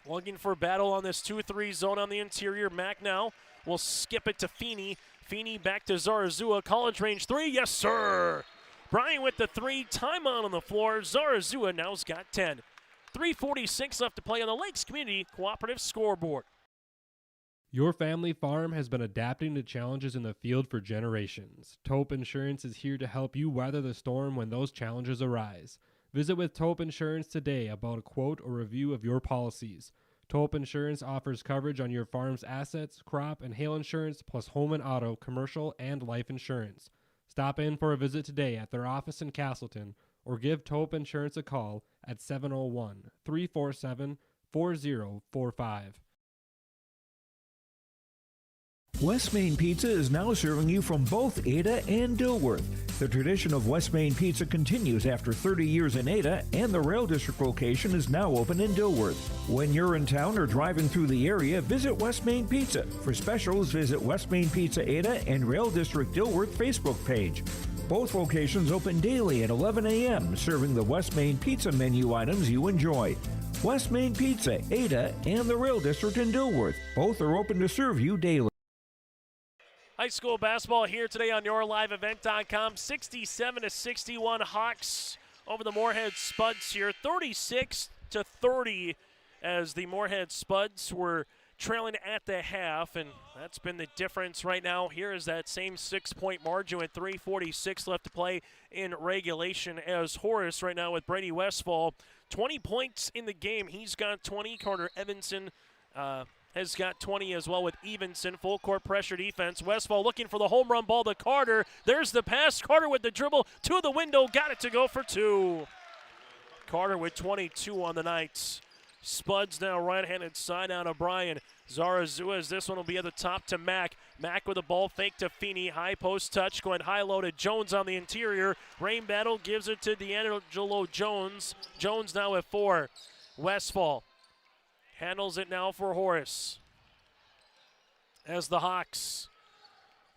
Looking for Battle on this 2-3 zone on the interior. Mack now will skip it to Feeney. Feeney back to Zarazua. College range three. Yes, sir. Brian with the three. Timeout on the floor. Zarazua now's got 10. 3:46 left to play on the Lakes Community Cooperative scoreboard. Your family farm has been adapting to challenges in the field for generations. Taupe Insurance is here to help you weather the storm when those challenges arise. Visit with Taupe Insurance today about a quote or review of your policies. Taupe Insurance offers coverage on your farm's assets, crop, and hail insurance, plus home and auto, commercial, and life insurance. Stop in for a visit today at their office in Castleton, or give Taupe Insurance a call at 701-347-4045. West Main Pizza is now serving you from both Ada and Dilworth. The tradition of West Main Pizza continues after 30 years in Ada, and the Rail District location is now open in Dilworth. When you're in town or driving through the area, visit West Main Pizza. For specials, visit West Main Pizza Ada and Rail District Dilworth Facebook page. Both locations open daily at 11 a.m., serving the West Main Pizza menu items you enjoy. West Main Pizza, Ada, and the Rail District in Dilworth. Both are open to serve you daily. High school basketball here today on YourLiveEvent.com. 67-61 Hawks over the Moorhead Spuds here. 36-30 as the Moorhead Spuds were trailing at the half, and that's been the difference right now. Here is that same 6-point margin with 3:46 left to play in regulation, as Horace right now with Brady Westfall. 20 points in the game. He's got 20. Carter Evanson has got 20 as well with Evenson. Full court pressure defense. Westfall looking for the home run ball to Carter. There's the pass. Carter with the dribble to the window. Got it to go for two. Carter with 22 on the night. Spuds now right-handed side out of Bryan. Zarazua as this one will be at the top to Mack. Mack with a ball fake to Feeney. High post touch going high-low to Jones on the interior. Rain Battle gives it to D'Angelo Jones. Jones now at 4. Westfall handles it now for Horace. As the Hawks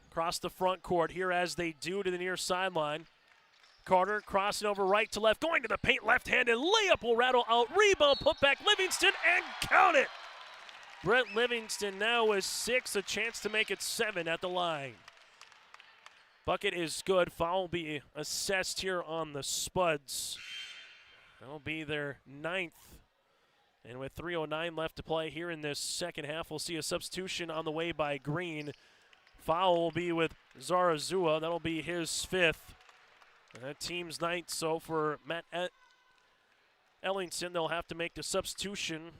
cross the front court here as they do to the near sideline. Carter crossing over right to left, going to the paint, left-handed layup will rattle out. Rebound, put back Livingston, and count it. Brett Livingston now with 6, a chance to make it 7 at the line. Bucket is good. Foul will be assessed here on the Spuds. That'll be their 9th. And with 3:09 left to play here in this second half, we'll see a substitution on the way by Green. Foul will be with Zarazua. That'll be his 5th. And that team's 9th. So for Matt Ellingson, they'll have to make the substitution.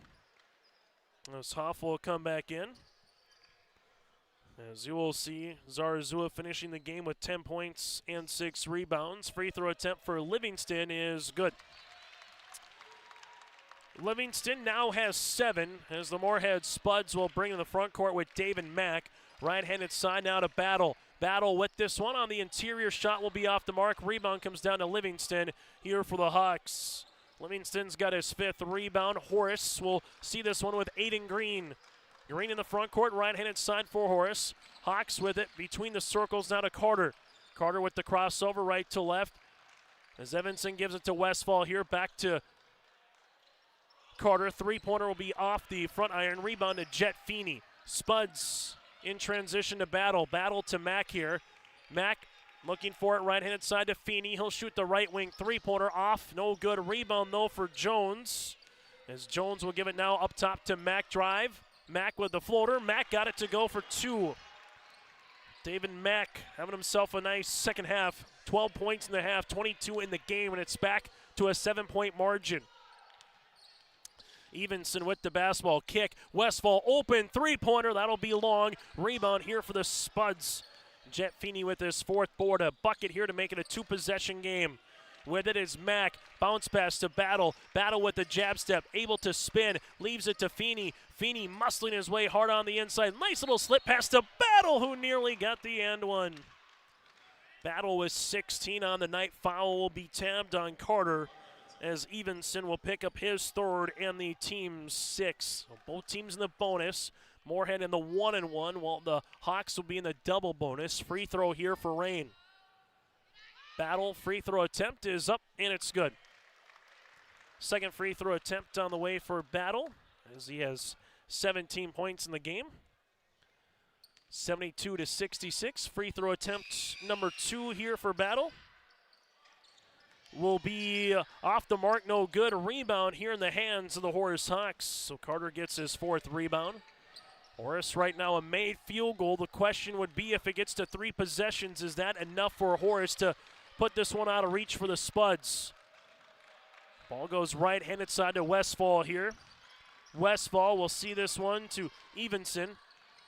As Hoff will come back in. As you will see, Zarazua finishing the game with 10 points and 6 rebounds. Free throw attempt for Livingston is good. Livingston now has 7 as the Moorhead Spuds will bring in the front court with David Mack. Right-handed side now to Battle. Battle with this one on the interior. Shot will be off the mark. Rebound comes down to Livingston here for the Hawks. Livingston's got his 5th rebound. Horace will see this one with Aiden Green. Green in the front court. Right-handed side for Horace. Hawks with it between the circles now to Carter. Carter with the crossover right to left. As Evanson gives it to Westfall here. Back to Carter. Three-pointer will be off the front iron. Rebound to Jet Feeney. Spuds in transition to Battle. Battle to Mack here. Mack looking for it right-handed side to Feeney. He'll shoot the right wing three-pointer off. No good. Rebound, though, for Jones. As Jones will give it now up top to Mack drive. Mack with the floater. Mack got it to go for 2. David Mack having himself a nice second half. 12 points in the half, 22 in the game, and it's back to a 7-point margin. Evenson with the basketball kick. Westfall open three-pointer. That'll be long. Rebound here for the Spuds. Jet Feeney with his 4th board. A bucket here to make it a 2-possession game. With it is Mack. Bounce pass to Battle. Battle with the jab step. Able to spin. Leaves it to Feeney. Feeney muscling his way hard on the inside. Nice little slip pass to Battle, who nearly got the and one. Battle with 16 on the night. Foul will be tabbed on Carter as Evenson will pick up his 3rd and the team's 6th. Both teams in the bonus. Moorhead in the 1-1, while the Hawks will be in the double bonus. Free throw here for Rain. Battle free throw attempt is up, and it's good. Second free throw attempt on the way for Battle, as he has 17 points in the game. 72-66. Free throw attempt number 2 here for Battle. Will be off the mark, no good. A rebound here in the hands of the Horace Hawks. So Carter gets his 4th rebound. Horace right now a made field goal. The question would be if it gets to 3 possessions, is that enough for Horace to put this one out of reach for the Spuds? Ball goes right-handed side to Westfall here. Westfall will see this one to Evenson.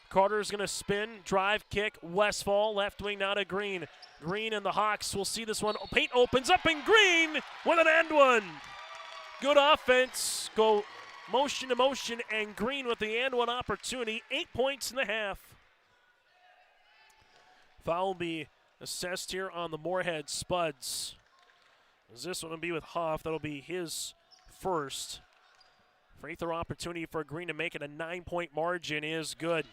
Carter's going to spin, drive, kick. Westfall, left wing now to Green. Green and the Hawks will see this one. Paint opens up, and Green with an and one. Good offense. Go motion to motion, and Green with the and one opportunity. 8 points in the half. Foul will be assessed here on the Moorhead Spuds. As this one will be with Hoff. That'll be his 1st. Free throw opportunity for Green to make it a 9-point margin is good.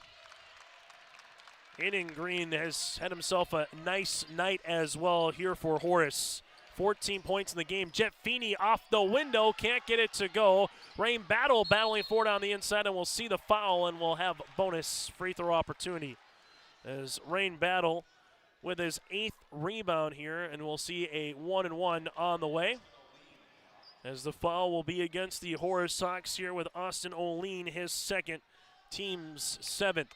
Aiden Green has had himself a nice night as well here for Horace. 14 points in the game. Jet Feeney off the window, can't get it to go. Rain Battle battling for it on the inside, and we'll see the foul, and we'll have bonus free throw opportunity. As Rain Battle with his 8th rebound here, and we'll see a 1-1 on the way. As the foul will be against the Horace Hawks here with Austin O'Lean, his 2nd, team's 7th.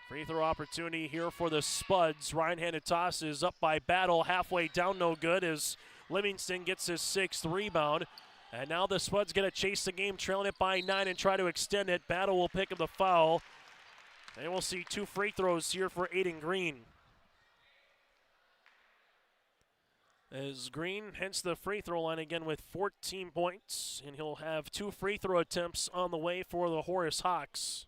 Free throw opportunity here for the Spuds. Right-handed toss is up by Battle, halfway down, no good, as Livingston gets his 6th rebound. And now the Spuds get to chase the game, trailing it by 9 and try to extend it. Battle will pick up the foul. And we'll see 2 free throws here for Aiden Green. As Green hits the free throw line again with 14 points, and he'll have 2 free throw attempts on the way for the Horace Hawks.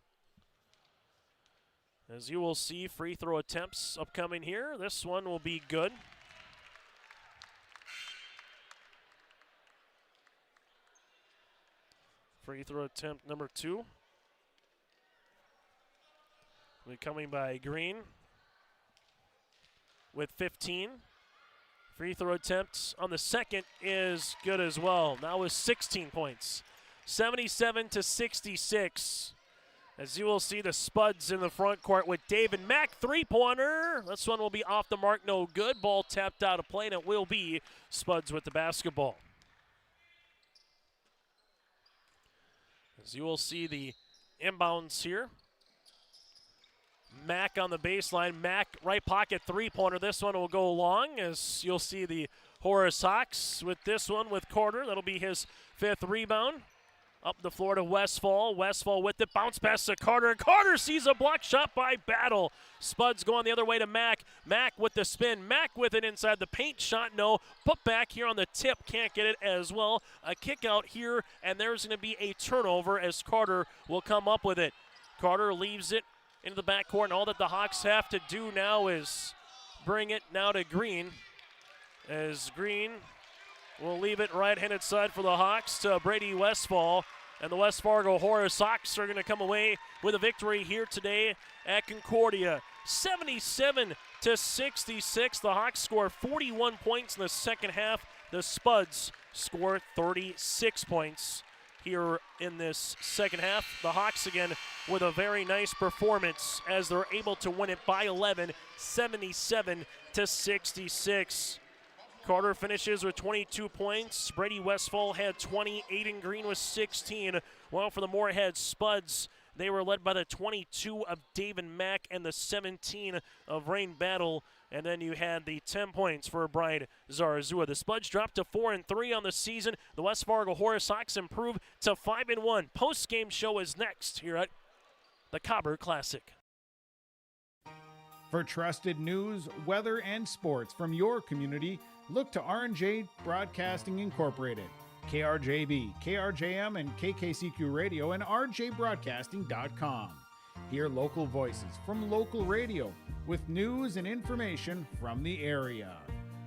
As you will see, free throw attempts upcoming here. This one will be good. Free throw attempt number 2. Will be coming by Green with 15. Free throw attempts on the 2nd is good as well. Now with 16 points. 77-66. As you will see, the Spuds in the front court with David Mack, 3-pointer. This one will be off the mark, no good. Ball tapped out of play, and it will be Spuds with the basketball. As you will see the inbounds here. Mack on the baseline. Mack, right pocket, 3-pointer. This one will go long, as you'll see the Horace Hawks with this one with Carter. That'll be his 5th rebound. Up the floor to Westfall. Westfall with the bounce pass to Carter. Carter sees a block shot by Battle. Spuds going the other way to Mack. Mack with the spin. Mack with it inside the paint. Shot no. Put back here on the tip. Can't get it as well. A kick out here, and there's going to be a turnover as Carter will come up with it. Carter leaves it into the backcourt, and all that the Hawks have to do now is bring it now to Green. As Green will leave it right-handed side for the Hawks to Brady Westfall. And the West Fargo Horace Hawks are going to come away with a victory here today at Concordia. 77-66. The Hawks score 41 points in the second half. The Spuds score 36 points here in this second half. The Hawks again with a very nice performance as they're able to win it by 11, 77-66. Carter finishes with 22 points. Brady Westfall had 20. Aiden Green was 16. While for the Moorhead Spuds, they were led by the 22 of David Mack and the 17 of Rain Battle. And then you had the 10 points for Brian Zarazua. The Spuds dropped to 4-3 on the season. The West Fargo Horace Hawks improved to 5-1. Post-game show is next here at the Cobber Classic. For trusted news, weather, and sports from your community, look to R&J Broadcasting Incorporated, KRJB, KRJM, and KKCQ Radio, and rjbroadcasting.com. Hear local voices from local radio with news and information from the area.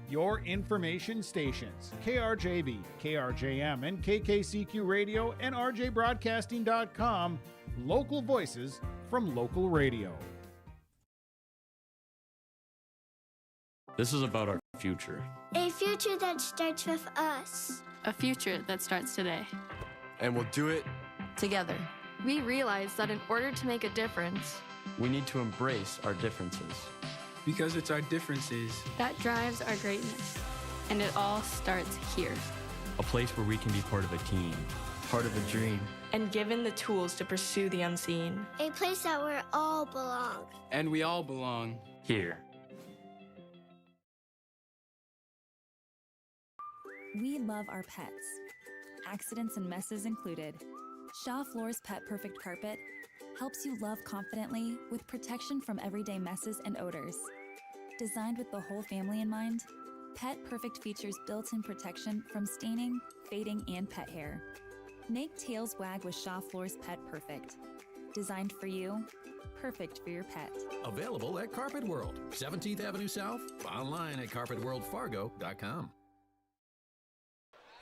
Your information stations, KRJB, KRJM, and KKCQ Radio, and rjbroadcasting.com. Local voices from local radio. This is about our future. A future that starts with us. A future that starts today. And we'll do it together. We realize that in order to make a difference, we need to embrace our differences. Because it's our differences that drives our greatness. And it all starts here. A place where we can be part of a team, part of a dream. And given the tools to pursue the unseen. A place that we all belong. And we all belong here. We love our pets. Accidents and messes included. Shaw Floor's Pet Perfect Carpet helps you love confidently with protection from everyday messes and odors. Designed with the whole family in mind, Pet Perfect features built-in protection from staining, fading, and pet hair. Make tails wag with Shaw Floor's Pet Perfect. Designed for you, perfect for your pet. Available at Carpet World, 17th Avenue South, online at carpetworldfargo.com.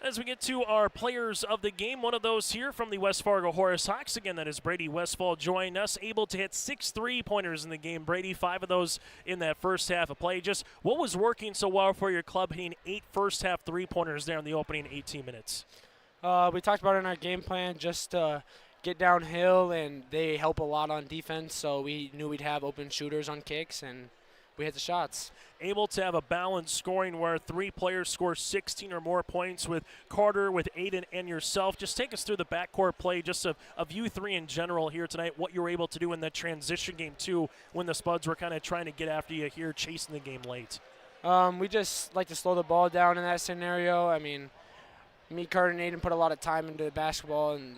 As we get to our players of the game, one of those here from the West Fargo Horace Hawks. Again, that is Brady Westfall joining us, able to hit 6 3-pointers in the game. Brady, 5 of those in that first half of play. Just what was working so well for your club, hitting 8 first-half 3-pointers there in the opening 18 minutes? We talked about it in our game plan, just get downhill, and they help a lot on defense, so we knew we'd have open shooters on kicks, and we hit the shots. Able to have a balanced scoring where 3 players score 16 or more points with Carter, with Aiden, and yourself. Just take us through the backcourt play, just of you three in general here tonight, what you were able to do in that transition game too when the Spuds were kind of trying to get after you here, chasing the game late. We just like to slow the ball down in that scenario. I mean, me, Carter, and Aiden put a lot of time into basketball, and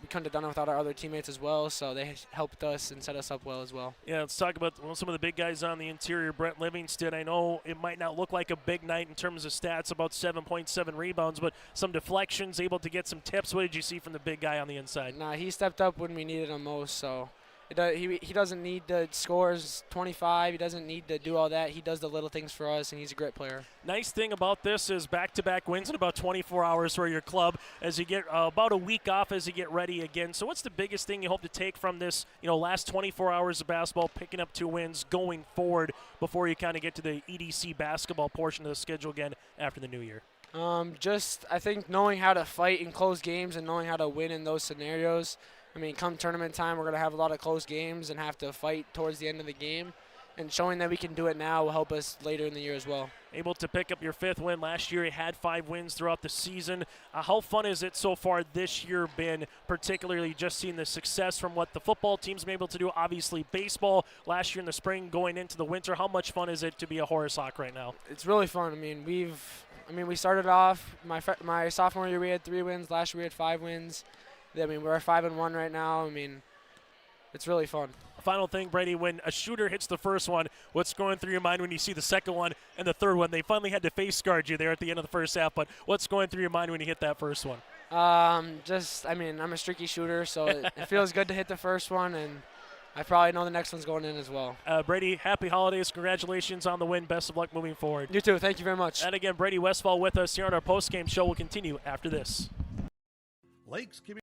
we couldn't have done it without our other teammates as well, so they helped us and set us up well as well. Yeah, let's talk about some of the big guys on the interior. Brett Livingston, I know it might not look like a big night in terms of stats, about 7.7 rebounds, but some deflections, able to get some tips. What did you see from the big guy on the inside? Nah, he stepped up when we needed him most, so he doesn't need to score 25. He doesn't need to do all that. He does the little things for us, and he's a great player. Nice thing about this is back-to-back wins in about 24 hours for your club as you get about a week off as you get ready again. So what's the biggest thing you hope to take from this, last 24 hours of basketball, picking up 2 wins going forward before you kind of get to the EDC basketball portion of the schedule again after the new year? I think knowing how to fight in close games and knowing how to win in those scenarios. I mean, come tournament time, we're going to have a lot of close games and have to fight towards the end of the game. And showing that we can do it now will help us later in the year as well. Able to pick up your 5th win. Last year you had 5 wins throughout the season. How fun has it so far this year been, particularly just seeing the success from what the football team's been able to do? Obviously baseball last year in the spring going into the winter. How much fun is it to be a Horace Hawk right now? It's really fun. I mean, we started off, my sophomore year we had 3 wins. Last year we had 5 wins. I mean, we're 5-1 right now. I mean, it's really fun. Final thing, Brady, when a shooter hits the first one, what's going through your mind when you see the second one and the third one? They finally had to face guard you there at the end of the first half, but what's going through your mind when you hit that first one? I'm a streaky shooter, so it feels good to hit the first one, and I probably know the next one's going in as well. Brady, happy holidays. Congratulations on the win. Best of luck moving forward. You too. Thank you very much. And again, Brady Westfall with us here on our post-game show. Will continue after this. Lakes Community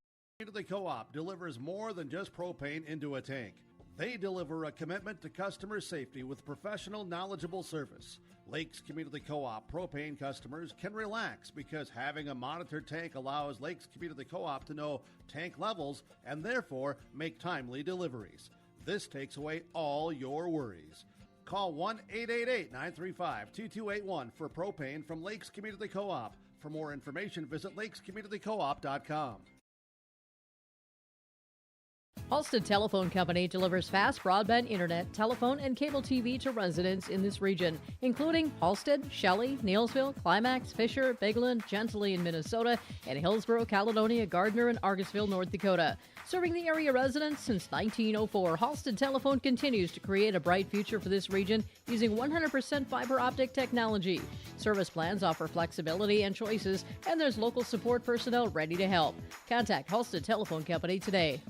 Co-op delivers more than just propane into a tank. They deliver a commitment to customer safety with professional, knowledgeable service. Lakes Community Co-op propane customers can relax because having a monitored tank allows Lakes Community Co-op to know tank levels and therefore make timely deliveries. This takes away all your worries. Call 1-888-935-2281 for propane from Lakes Community Co-op. For more information, visit lakescommunitycoop.com. Halstead Telephone Company delivers fast broadband internet, telephone, and cable TV to residents in this region, including Halstead, Shelley, Neilsville, Climax, Fisher, Bigland, Gentilly in Minnesota, and Hillsborough, Caledonia, Gardner, and Argosville, North Dakota. Serving the area residents since 1904, Halstead Telephone continues to create a bright future for this region using 100% fiber optic technology. Service plans offer flexibility and choices, and there's local support personnel ready to help. Contact Halstead Telephone Company today.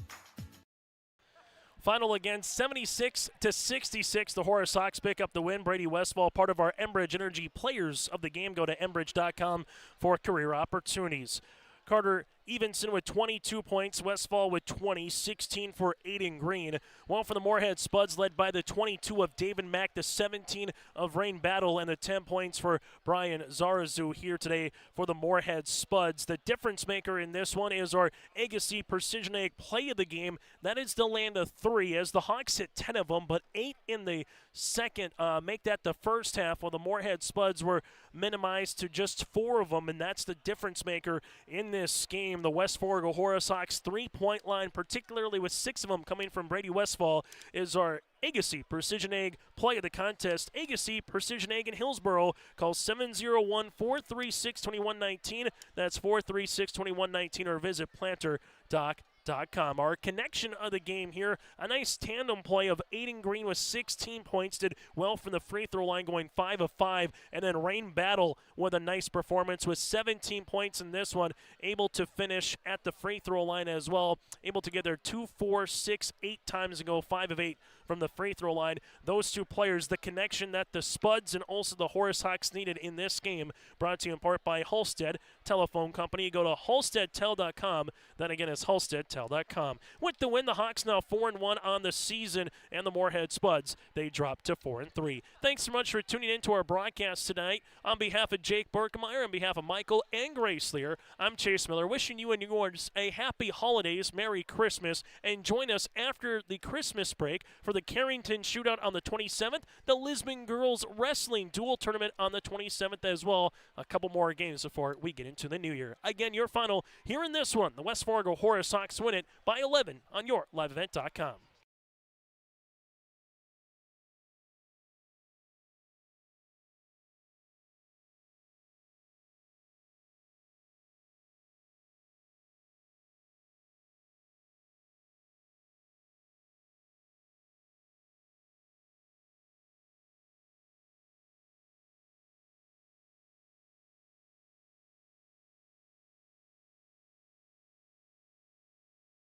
Final again, 76-66. The Horace Hawks pick up the win. Brady Westfall, part of our Enbridge Energy Players of the Game. Go to enbridge.com for career opportunities. Carter Evenson with 22 points, Westfall with 20, 16 for Aiden Green. One for the Moorhead Spuds, led by the 22 of David Mack, the 17 of Rain Battle, and the 10 points for Brian Zarazu here today for the Moorhead Spuds. The difference maker in this one is our Agassi Precision Egg play of the game. That is the land of 3, as the Hawks hit 10 of them, but 8 in the second. Make that the first half, while the Moorhead Spuds were minimized to just 4 of them, and that's the difference maker in this game. The West Fargo Horace Hawks 3-point line, particularly with 6 of them coming from Brady Westfall, is our Agassi Precision Egg play of the contest. Agassi Precision Egg in Hillsborough. Call 701-436-2119. That's 436-2119, or visit planter.com. Our connection of the game here, a nice tandem play of Aiden Green with 16 points, did well from the free throw line, going 5 of 5, and then Rain Battle with a nice performance with 17 points in this one, able to finish at the free throw line as well, able to get there 2, 4, 6, 8 times and go 5 of 8 from the free throw line. Those two players, the connection that the Spuds and also the Horace Hawks needed in this game, brought to you in part by Halstead Telephone Company. Go to halsteadtel.com. Then again, it's halsteadtel.com. With the win, the Hawks now 4-1 on the season, and the Moorhead Spuds, they dropped to 4-3. Thanks so much for tuning in to our broadcast tonight. On behalf of Jake Berkemeyer, on behalf of Michael and Grace Lear, I'm Chase Miller, wishing you and yours a happy holidays, Merry Christmas, and join us after the Christmas break for the Carrington Shootout on the 27th, the Lisbon Girls Wrestling Dual Tournament on the 27th as well. A couple more games before we get into the new year. Again, your final here in this one, the West Fargo Horace Hawks win it by 11 on YourLiveEvent.com.